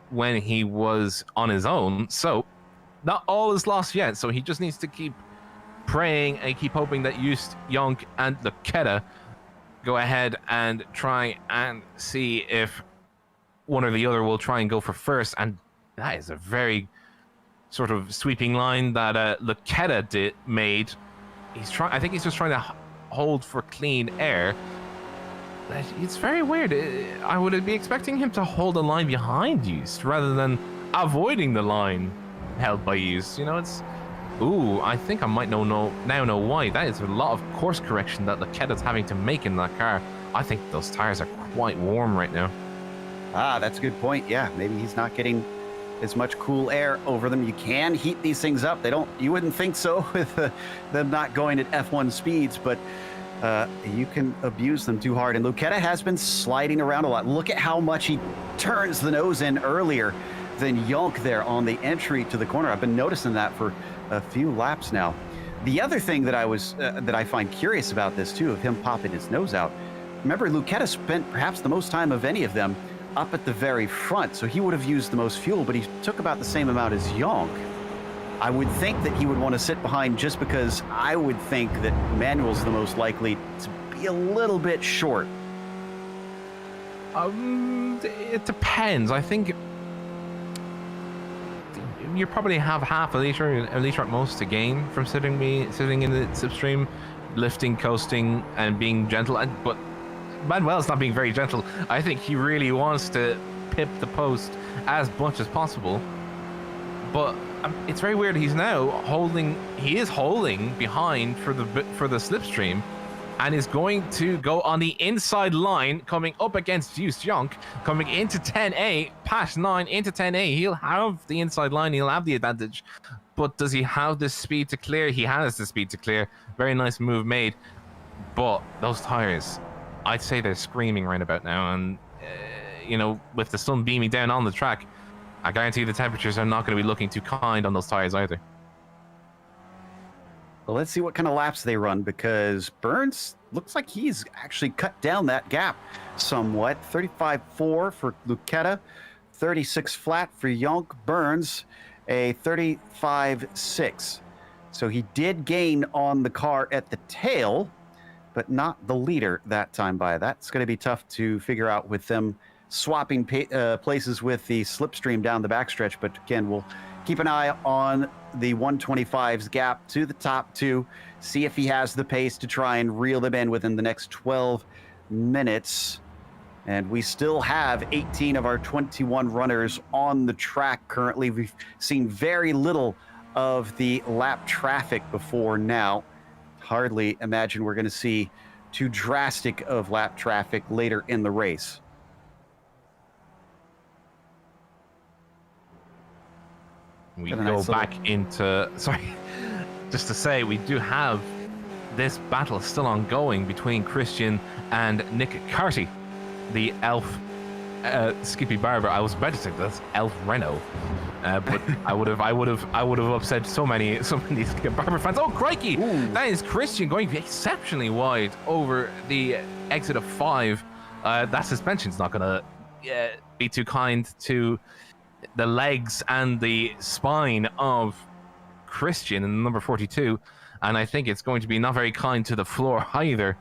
when he was on his own. So not all is lost yet, so he just needs to keep praying and keep hoping that Just, Yonk, and Luketa go ahead and try and see if one or the other will try and go for first. And that is a very sort of sweeping line that Lucchetta made. I think he's just trying to hold for clean air. It's very weird. I would be expecting him to hold a line behind Eust rather than avoiding the line held by Eust. You know, it's... Ooh, I think I might now know why. That is a lot of course correction that Lucchetta's having to make in that car. I think those tires are quite warm right now. Ah, that's a good point. Yeah, maybe he's not getting as much cool air over them. You can heat these things up. You wouldn't think so with them not going at F1 speeds, but you can abuse them too hard. And Lucchetta has been sliding around a lot. Look at how much he turns the nose in earlier than Jonk there on the entry to the corner. I've been noticing that for a few laps now. The other thing that I find curious about this too, of him popping his nose out. Remember, Lucchetta spent perhaps the most time of any of them up at the very front, so he would have used the most fuel, but he took about the same amount as Jonk. I would think that he would want to sit behind just because I would think that Manuel's the most likely to be a little bit short. It depends. I think you probably have half a liter at most to gain from sitting in the slipstream, lifting, coasting, and being gentle. But Manuel's not being very gentle. I think he really wants to pip the post as much as possible. But it's very weird. He is holding behind for the slipstream, and is going to go on the inside line, coming up against Jonk, coming into 10A, past 9 into 10A. He'll have the inside line. He'll have the advantage. But does he have the speed to clear? He has the speed to clear. Very nice move made. But those tires, I'd say they're screaming right about now. And, you know, with the sun beaming down on the track, I guarantee the temperatures are not going to be looking too kind on those tires either. Well, let's see what kind of laps they run, because Burns looks like he's actually cut down that gap somewhat. 35.4 for Lucchetta, 36 flat for Jonk. Burns a 35.6. So he did gain on the car at the tail, but not the leader that time by. That's going to be tough to figure out with them swapping places with the slipstream down the backstretch. But again, we'll keep an eye on the 125's gap to the top two, see if he has the pace to try and reel them in within the next 12 minutes. And we still have 18 of our 21 runners on the track currently. We've seen very little of the lap traffic before now. Hardly imagine we're going to see too drastic of lap traffic later in the race. We go back into... Sorry, just to say, we do have this battle still ongoing between Christian and Nick Carty, the elf Skippy Barber. I was about to say that's elf Renault, but I would have upset so many Skippy Barber fans. Oh crikey! Ooh. That is Christian going exceptionally wide over the exit of 5. That suspension's not going to be too kind to the legs and the spine of Christian in number 42, and I think it's going to be not very kind to the floor either,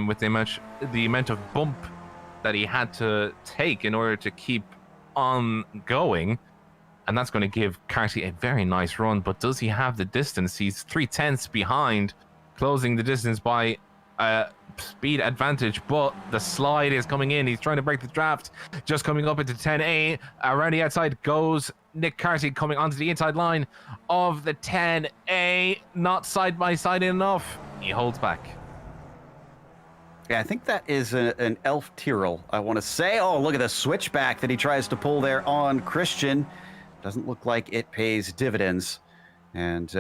with the amount of bump that he had to take in order to keep on going. And that's going to give Carty a very nice run. But does he have the distance? He's 3/10 behind, closing the distance by speed advantage, but the slide is coming in. He's trying to break the draft, just coming up into 10A. Around the outside goes Nick Carty, coming onto the inside line of the 10A. Not side by side enough. He holds back. Yeah, I think that is an Elf Tyrrell, I want to say. Oh, look at the switchback that he tries to pull there on Christian. Doesn't look like it pays dividends. And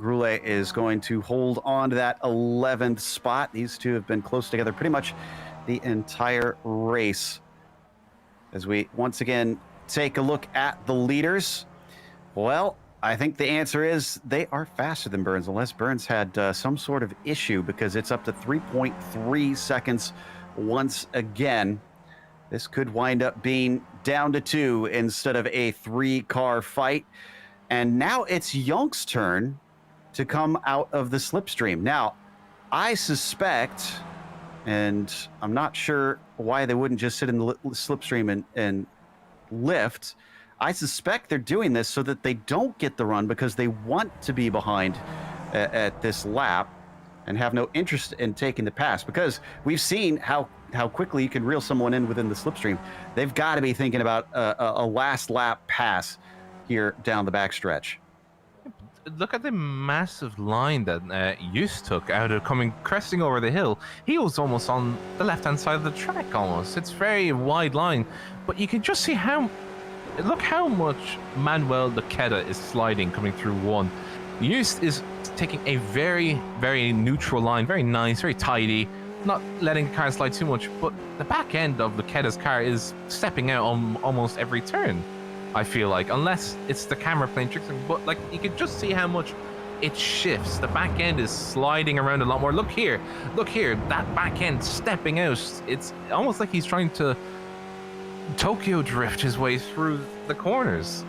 Groulet is going to hold on to that 11th spot. These two have been close together pretty much the entire race. As we once again take a look at the leaders, well, I think the answer is they are faster than Burns, unless Burns had some sort of issue, because it's up to 3.3 seconds once again. This could wind up being down to 2 instead of a 3-car fight. And now it's Jonk's turn to come out of the slipstream. Now, I suspect, and I'm not sure why they wouldn't just sit in the slipstream and lift. I suspect they're doing this so that they don't get the run because they want to be behind at this lap and have no interest in taking the pass, because we've seen how quickly you can reel someone in within the slipstream. They've got to be thinking about a last lap pass here down the backstretch. Look at the massive line that Yus took out of cresting over the hill. He was almost on the left-hand side of the track almost. It's very wide line, but you can just see look how much Manuel Luqueta is sliding coming through one. Yus is taking a very, very neutral line, very nice, very tidy, not letting the car slide too much, but the back end of Luqueta's car is stepping out on almost every turn. I feel like, unless it's the camera playing tricks, but like you can just see how much it shifts. The back end is sliding around a lot more. Look here, that back end stepping out. It's almost like he's trying to Tokyo drift his way through the corners,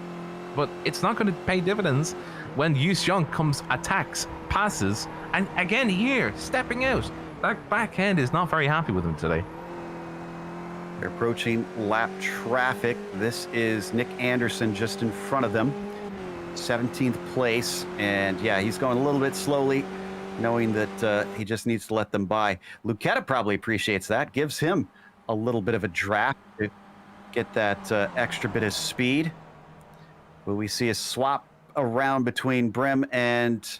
but it's not going to pay dividends when Yus Young attacks, passes, and again here, stepping out. That back end is not very happy with him today. They're approaching lap traffic. This is Nick Anderson just in front of them, 17th place. And yeah, he's going a little bit slowly, knowing that he just needs to let them by. Luqueta probably appreciates that, gives him a little bit of a draft to get that extra bit of speed. Will we see a swap around between Brim and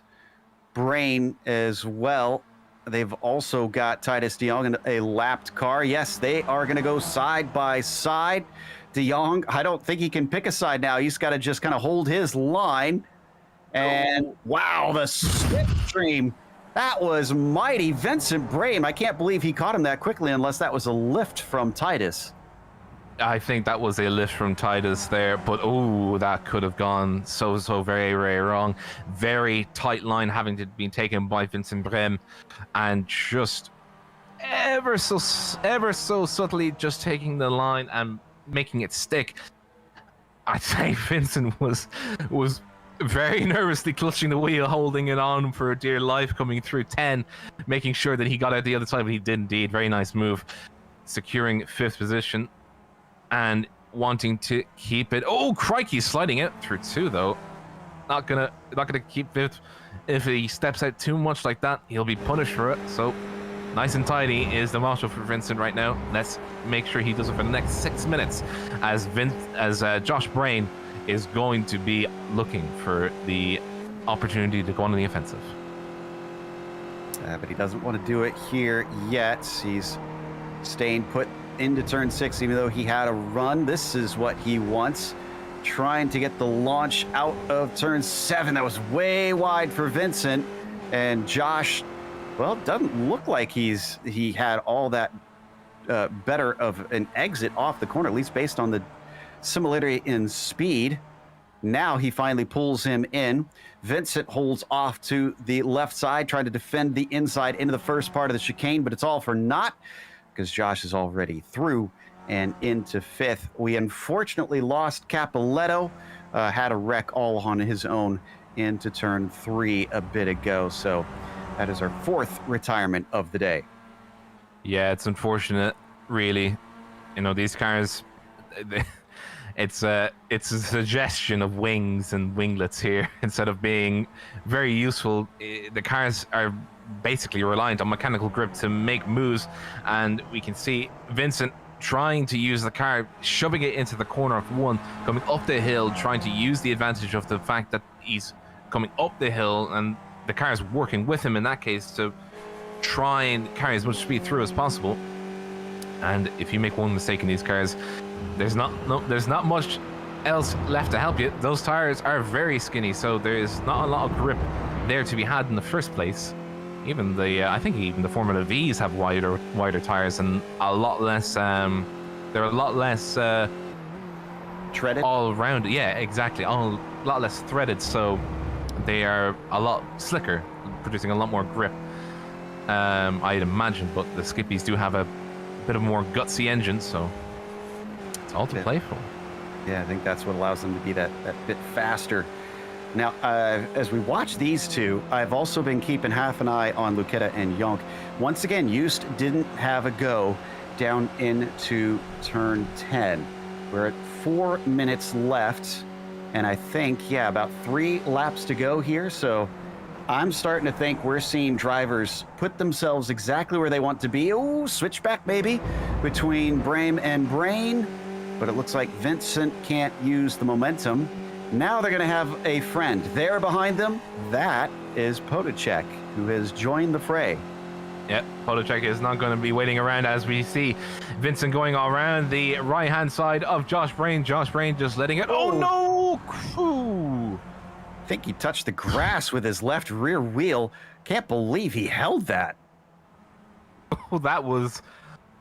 Brain as well? They've also got Titus de Jong in a lapped car. Yes, they are going to go side by side. De Jong, I don't think he can pick a side now. He's got to just kind of hold his line. And wow, the slipstream. That was mighty. Vincent Brame, I can't believe he caught him that quickly unless that was a lift from Titus. I think that was a lift from Titus there, but oh, that could have gone so very, very wrong. Very tight line having to be taken by Vincent Brem, and just ever so subtly just taking the line and making it stick. I'd say Vincent was very nervously clutching the wheel, holding it on for dear life, coming through 10, making sure that he got out the other side, but he did indeed. Very nice move, securing 5th position. And wanting to keep it. Oh, crikey, sliding out through 2 though. Not gonna keep 5th. If he steps out too much like that, he'll be punished for it. So nice and tidy is the motto for Vincent right now. Let's make sure he does it for the next 6 minutes, as Josh Brain is going to be looking for the opportunity to go on the offensive. But he doesn't want to do it here yet. He's staying put into turn 6, even though he had a run. This is what he wants, trying to get the launch out of turn 7. That was way wide for Vincent, and Josh, well, doesn't look like he had all that better of an exit off the corner, at least based on the similarity in speed. Now he finally pulls him in. Vincent holds off to the left side, trying to defend the inside into the first part of the chicane, but it's all for naught, because Josh is already through and into 5th. We unfortunately lost Capoletto, had a wreck all on his own into turn 3 a bit ago. So that is our 4th retirement of the day. Yeah, it's unfortunate, really. You know, these cars, it's a suggestion of wings and winglets here instead of being very useful. The cars are basically reliant on mechanical grip to make moves, and we can see Vincent trying to use the car, shoving it into the corner of 1, coming up the hill, trying to use the advantage of the fact that he's coming up the hill and the car is working with him in that case to try and carry as much speed through as possible. And if you make one mistake in these cars, there's not much else left to help you. Those tires are very skinny, so there's not a lot of grip there to be had in the first place. Even I think even the Formula V's have wider tires and a lot less. They're a lot less threaded all around. Yeah, exactly. A lot less threaded, so they are a lot slicker, producing a lot more grip. I'd imagine, but the Skippies do have a bit of more gutsy engine, so it's all to play for. Yeah, I think that's what allows them to be that bit faster. Now, as we watch these two, I've also been keeping half an eye on Luqueta and Jonk. Once again, Just didn't have a go down into turn 10. We're at 4 minutes left, and I think, yeah, about 3 laps to go here. So I'm starting to think we're seeing drivers put themselves exactly where they want to be. Oh, switchback maybe between Brame and Brain, but it looks like Vincent can't use the momentum. Now they're going to have a friend there behind them. That is Potacek, who has joined the fray. Yep, Potacek is not going to be waiting around as we see Vincent going around the right-hand side of Josh Brain. Josh Brain just letting it... Oh, no! Ooh. I think he touched the grass with his left rear wheel. Can't believe he held that. Oh, that was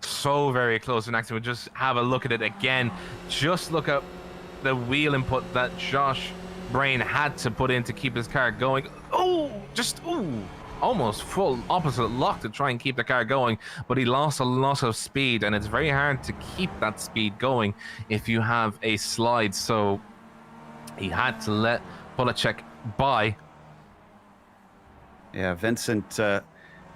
so very close. And actually, we'll just have a look at it again. Just look at the wheel input that Josh Brain had to put in to keep his car going. Oh, just... Ooh. Almost full opposite lock to try and keep the car going, but he lost a lot of speed, and it's very hard to keep that speed going if you have a slide. So he had to let Potacek by. Yeah, Vincent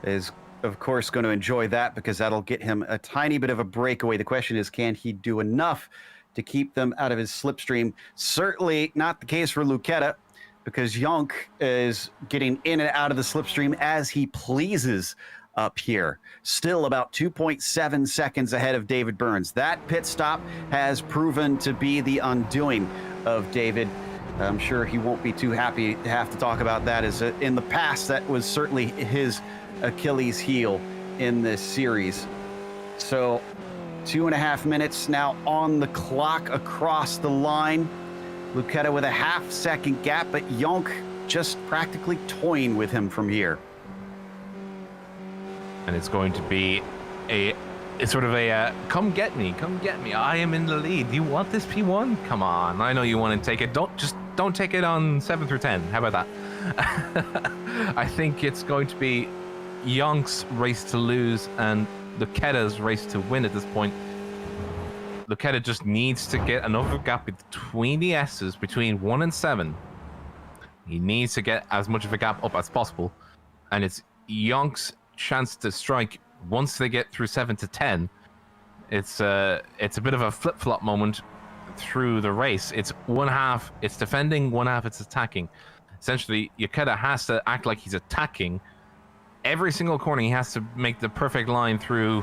is of course going to enjoy that because that'll get him a tiny bit of a breakaway. The question is, can he do enough to keep them out of his slipstream? Certainly not the case for Lucchetta, because Jonk is getting in and out of the slipstream as he pleases up here. Still about 2.7 seconds ahead of David Burns. That pit stop has proven to be the undoing of David. I'm sure he won't be too happy to have to talk about that, as in the past that was certainly his Achilles heel in this series. So 2.5 minutes now on the clock across the line. Lucchetta with a half-second gap, but Jonk just practically toying with him from here. And it's going to be it's sort of a come get me, I am in the lead. You want this P1? Come on, I know you want to take it. Don't take it on 7 through 10. How about that? I think it's going to be Jonk's race to lose and Lucchetta's race to win at this point. Lucchetta just needs to get another gap between the S's, between 1 and 7. He needs to get as much of a gap up as possible, and it's Jonk's chance to strike once they get through 7 to 10. It's a bit of a flip-flop moment through the race. It's one half it's defending, one half it's attacking. Essentially, Lucchetta has to act like he's attacking. Every single corner he has to make the perfect line through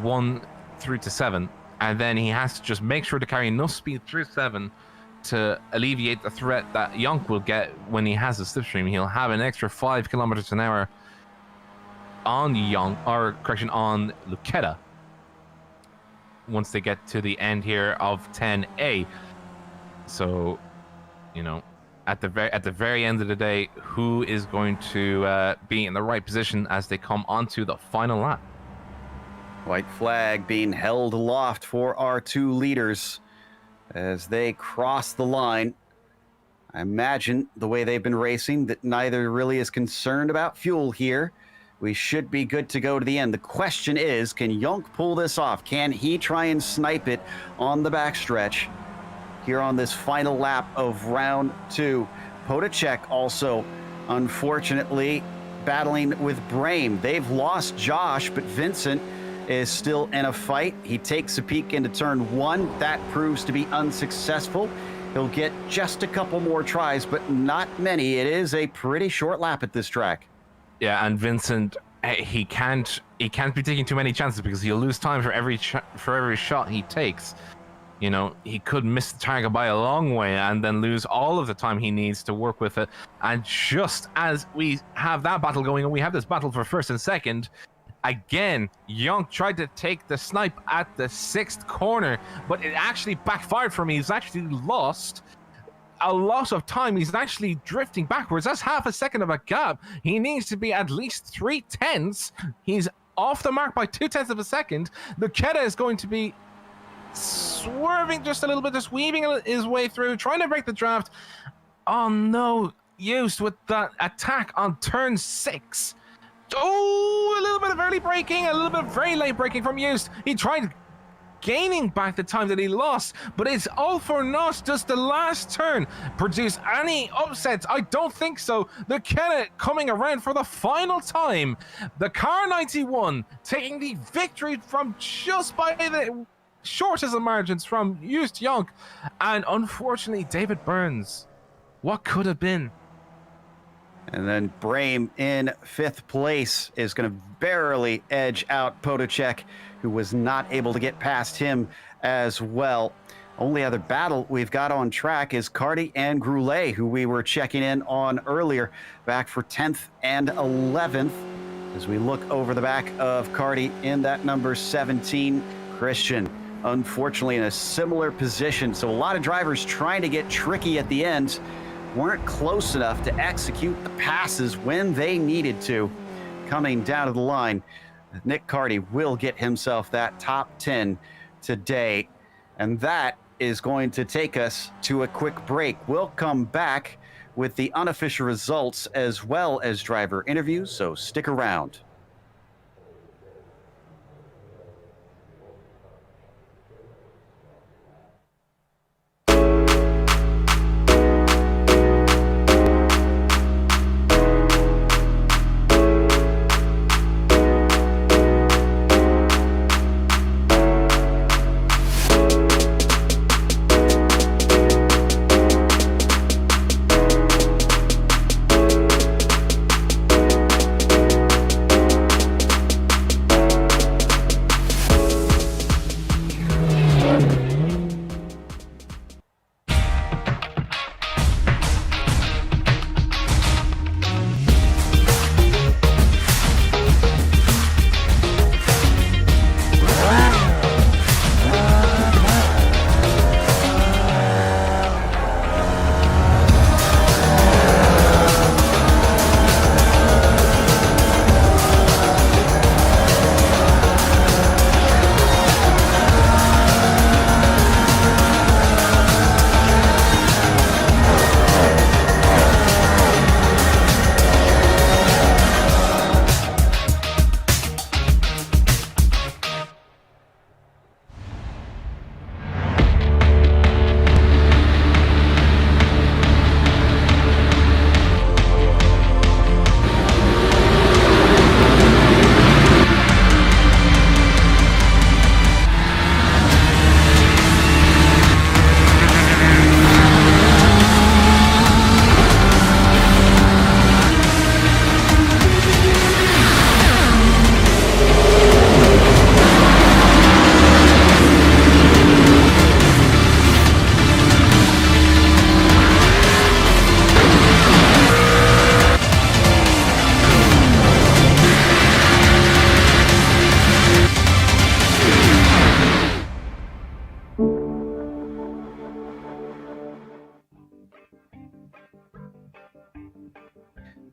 1 through to 7. And then he has to just make sure to carry enough speed through 7 to alleviate the threat that Jonk will get when he has a slipstream. He'll have an extra 5 kilometers an hour on on Lucchetta once they get to the end here of 10A. So, you know, at the very end of the day, who is going to be in the right position as they come onto the final lap? White flag being held aloft for our 2 leaders as they cross the line. I imagine the way they've been racing that neither really is concerned about fuel here. We should be good to go to the end. The question is, can Jonk pull this off? Can he try and snipe it on the backstretch here on this final lap of round 2? Potacek also, unfortunately, battling with Brame. They've lost Josh, but Vincent is still in a fight. He takes a peek into turn 1. That proves to be unsuccessful. He'll get just a couple more tries, but not many. It is a pretty short lap at this track. Yeah, and Vincent, he can't be taking too many chances because he'll lose time for every shot he takes. You know, he could miss the target by a long way and then lose all of the time he needs to work with it. And just as we have that battle going on, we have this battle for first and second. Again, Jonk tried to take the snipe at the 6th corner, but it actually backfired for him. He's actually lost a lot of time. He's actually drifting backwards. That's half a second of a gap. He needs to be at least 3/10. He's off the mark by 2/10 of a second. Lucchetta is going to be swerving just a little bit, just weaving his way through, trying to break the draft. Oh no, used with that attack on turn 6. Oh, a little bit of early braking, a little bit of very late braking from Used. He tried gaining back the time that he lost, but it's all for naught. Does the last turn produce any upsets? I don't think so. Lucchetta coming around for the final time. The car 91 taking the victory from just by the short as the margins from Just Jonk. And unfortunately, David Burns, what could have been? And then Brame in 5th place is going to barely edge out Potacek, who was not able to get past him as well. Only other battle we've got on track is Carty and Groulet, who we were checking in on earlier, back for 10th and 11th. As we look over the back of Carty in that number 17, Christian, unfortunately in a similar position. So a lot of drivers trying to get tricky at the end, weren't close enough to execute the passes when they needed to. Coming down to the line, Nick Carty will get himself that top 10 today. And that is going to take us to a quick break. We'll come back with the unofficial results as well as driver interviews, so stick around.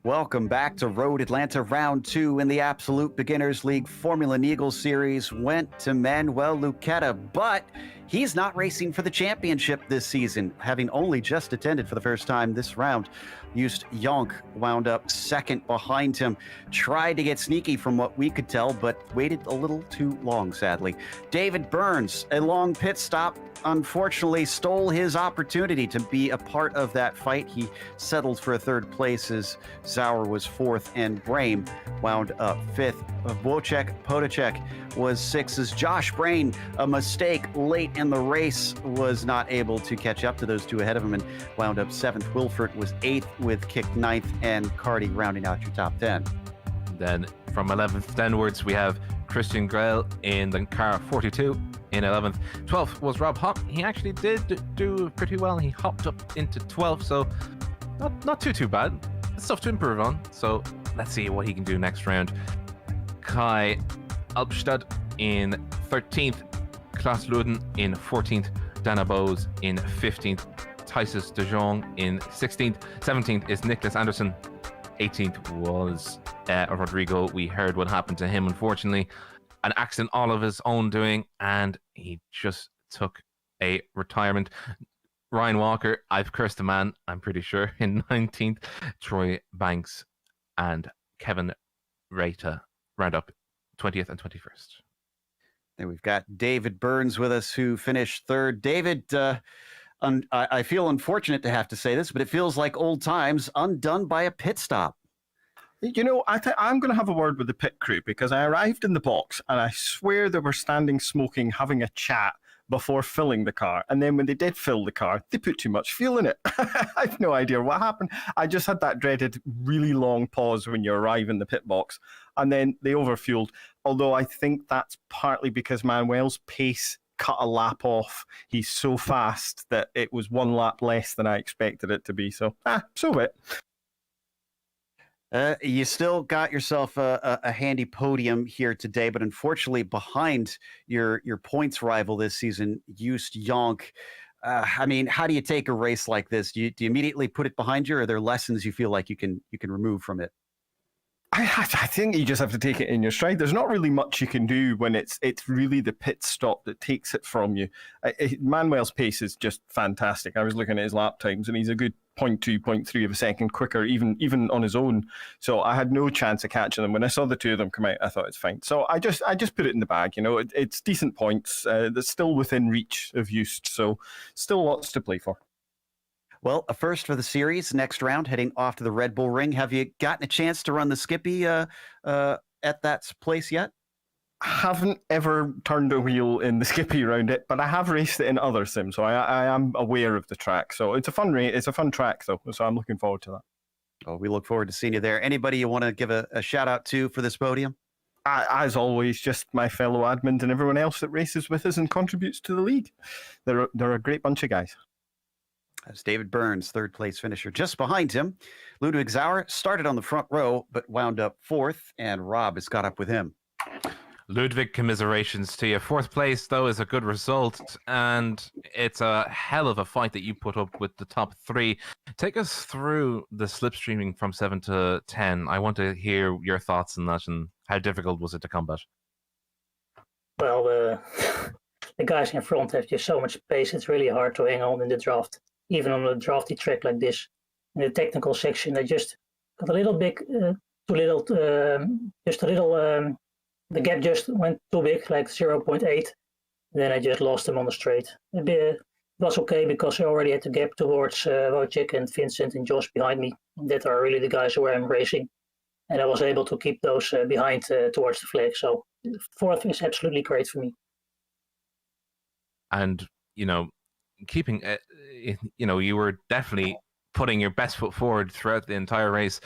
Welcome back to Road Atlanta. Round 2 in the Absolute Beginners League Formula Neagle Series went to Manuel Luqueta, but he's not racing for the championship this season, having only just attended for the first time this round. Just Jonk wound up second behind him. Tried to get sneaky from what we could tell, but waited a little too long, sadly. David Burns, a long pit stop, unfortunately stole his opportunity to be a part of that fight. He settled for a 3rd place as Sauer was 4th and Brame wound up 5th. Wojciech Potacek was 6th as Josh Brain, a mistake late in the race, was not able to catch up to those two ahead of him and wound up 7th. Wilford was 8th with kicked 9th, and Carty rounding out your top 10. Then from 11th downwards, we have Christian Grell in the car 42 in 11th. 12th was Rob Hopp. He actually did do pretty well. He hopped up into 12th, so not too bad. Stuff to improve on. So let's see what he can do next round. Kai Alpstad in 13th. Klaas Luden in 14th. Dana Bose in 15th. Thijs de Jong in 16th. 17th is Nicholas Anderson. 18th was Rodrigo. We heard what happened to him, unfortunately. An accident all of his own doing, and he just took a retirement. Ryan Walker, I've cursed the man, I'm pretty sure, in 19th. Troy Banks and Kevin Reita round up 20th and 21st. Then we've got David Burns with us, who finished 3rd. David, I feel unfortunate to have to say this, but it feels like old times, undone by a pit stop. You know, I'm going to have a word with the pit crew, because I arrived in the box and I swear they were standing smoking, having a chat before filling the car. And then when they did fill the car, they put too much fuel in it. I have no idea what happened. I just had that dreaded really long pause when you arrive in the pit box. And then they overfueled. Although I think that's partly because Manuel's pace cut a lap off. He's so fast that it was one lap less than I expected it to be. So, so it. You still got yourself a handy podium here today, but unfortunately behind your points rival this season, Just Jonk. I mean, how do you take a race like this? Do you immediately put it behind you, or are there lessons you feel like you can remove from it? I think you just have to take it in your stride. There's not really much you can do when it's really the pit stop that takes it from you. Manuel's pace is just fantastic. I was looking at his lap times, and he's a good 0.2, 0.3 of a second quicker, even on his own. So I had no chance of catching them. When I saw the two of them come out, I thought it's fine. So I just put it in the bag. You know, it's decent points. That's still within reach of Just. So still lots to play for. Well, a first for the series. Next round, heading off to the Red Bull Ring. Have you gotten a chance to run the Skippy at that place yet? I haven't ever turned a wheel in the Skippy around it, but I have raced it in other sims, so I am aware of the track. So it's a fun race. It's a fun track, though. So I'm looking forward to that. Oh, we look forward to seeing you there. Anybody you want to give a shout out to for this podium? As always, just my fellow admins and everyone else that races with us and contributes to the league. They're a great bunch of guys. As David Burns, third place finisher, just behind him. Ludwig Sauer started on the front row, but wound up fourth, and Rob has got up with him. Ludwig, commiserations to you. Fourth place, though, is a good result, and it's a hell of a fight that you put up with the top three. Take us through the slipstreaming from 7 to 10. I want to hear your thoughts on that, and how difficult was it to combat? Well, the guys in front have just so much pace. It's really hard to hang on in the draft. Even on a drafty track like this, in the technical section, they just got a little bit too little, just a little, the gap just went too big, like 0.8. Then I just lost them on the straight. It was okay because I already had the gap towards Wojciech and Vincent and Josh behind me. That are really the guys who I'm racing. And I was able to keep those behind towards the flag. So fourth is absolutely great for me. And, you know, keeping you were definitely putting your best foot forward throughout the entire race.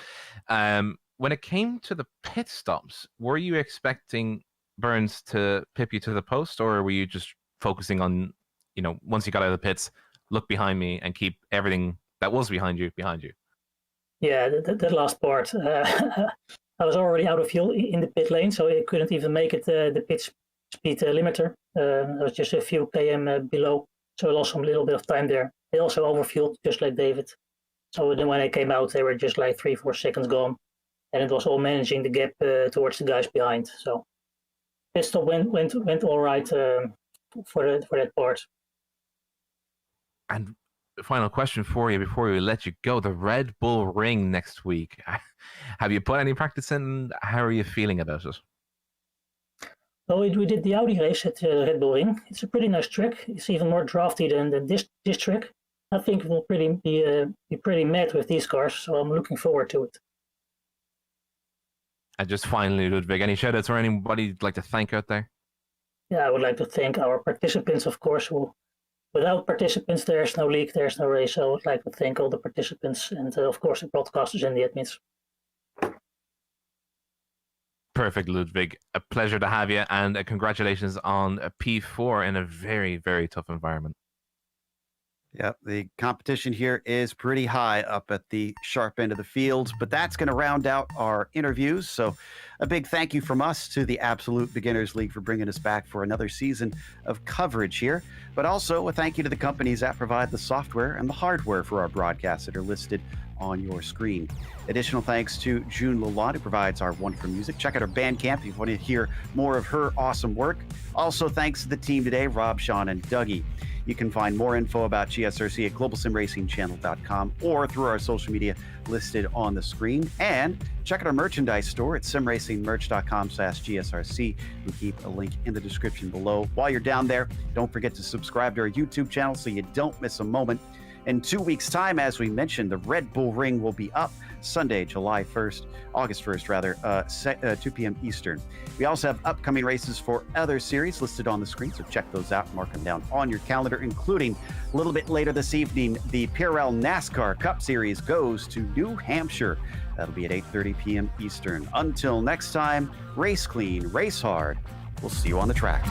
When it came to the pit stops, were you expecting Burns to pip you to the post, or were you just focusing on, once you got out of the pits, look behind me and keep everything that was behind you? Yeah, that last part. I was already out of fuel in the pit lane, so I couldn't even make it the pit speed limiter. I was just a few km below. So I lost a little bit of time there. They also overfueled, just like David. So then when I came out, they were just like 3-4 seconds gone. And it was all managing the gap towards the guys behind. So pit stop went all right for that part. And final question for you before we let you go. The Red Bull Ring next week. Have you put any practice in? How are you feeling about it? Well, we did the Audi race at Red Bull Ring. It's a pretty nice track. It's even more drafty than this track. I think it will be pretty mad with these cars, so I'm looking forward to it. And just finally, Ludwig, any shout-outs or anybody you'd like to thank out there? Yeah, I would like to thank our participants, of course. Without participants, there's no league, there's no race. So I would like to thank all the participants and, of course, the broadcasters and the admins. Perfect, Ludwig. A pleasure to have you, and congratulations on a P4 in a very, very tough environment. Yep, the competition here is pretty high up at the sharp end of the field, but that's going to round out our interviews. So a big thank you from us to the Absolute Beginners League for bringing us back for another season of coverage here, but also a thank you to the companies that provide the software and the hardware for our broadcasts that are listed on your screen. Additional thanks to June Lalonde, who provides our wonderful music. Check out her Bandcamp if you want to hear more of her awesome work. Also, thanks to the team today, Rob, Sean, and Dougie. You can find more info about GSRC at globalsimracingchannel.com or through our social media listed on the screen. And check out our merchandise store at simracingmerch.com/GSRC. We keep a link in the description below. While you're down there, don't forget to subscribe to our YouTube channel so you don't miss a moment. In 2 weeks' time, as we mentioned, the Red Bull Ring will be up Sunday, August 1st, rather, 2 p.m. Eastern. We also have upcoming races for other series listed on the screen, so check those out, mark them down on your calendar, including a little bit later this evening, the Purell NASCAR Cup Series goes to New Hampshire. That'll be at 8:30 p.m. Eastern. Until next time, race clean, race hard. We'll see you on the track.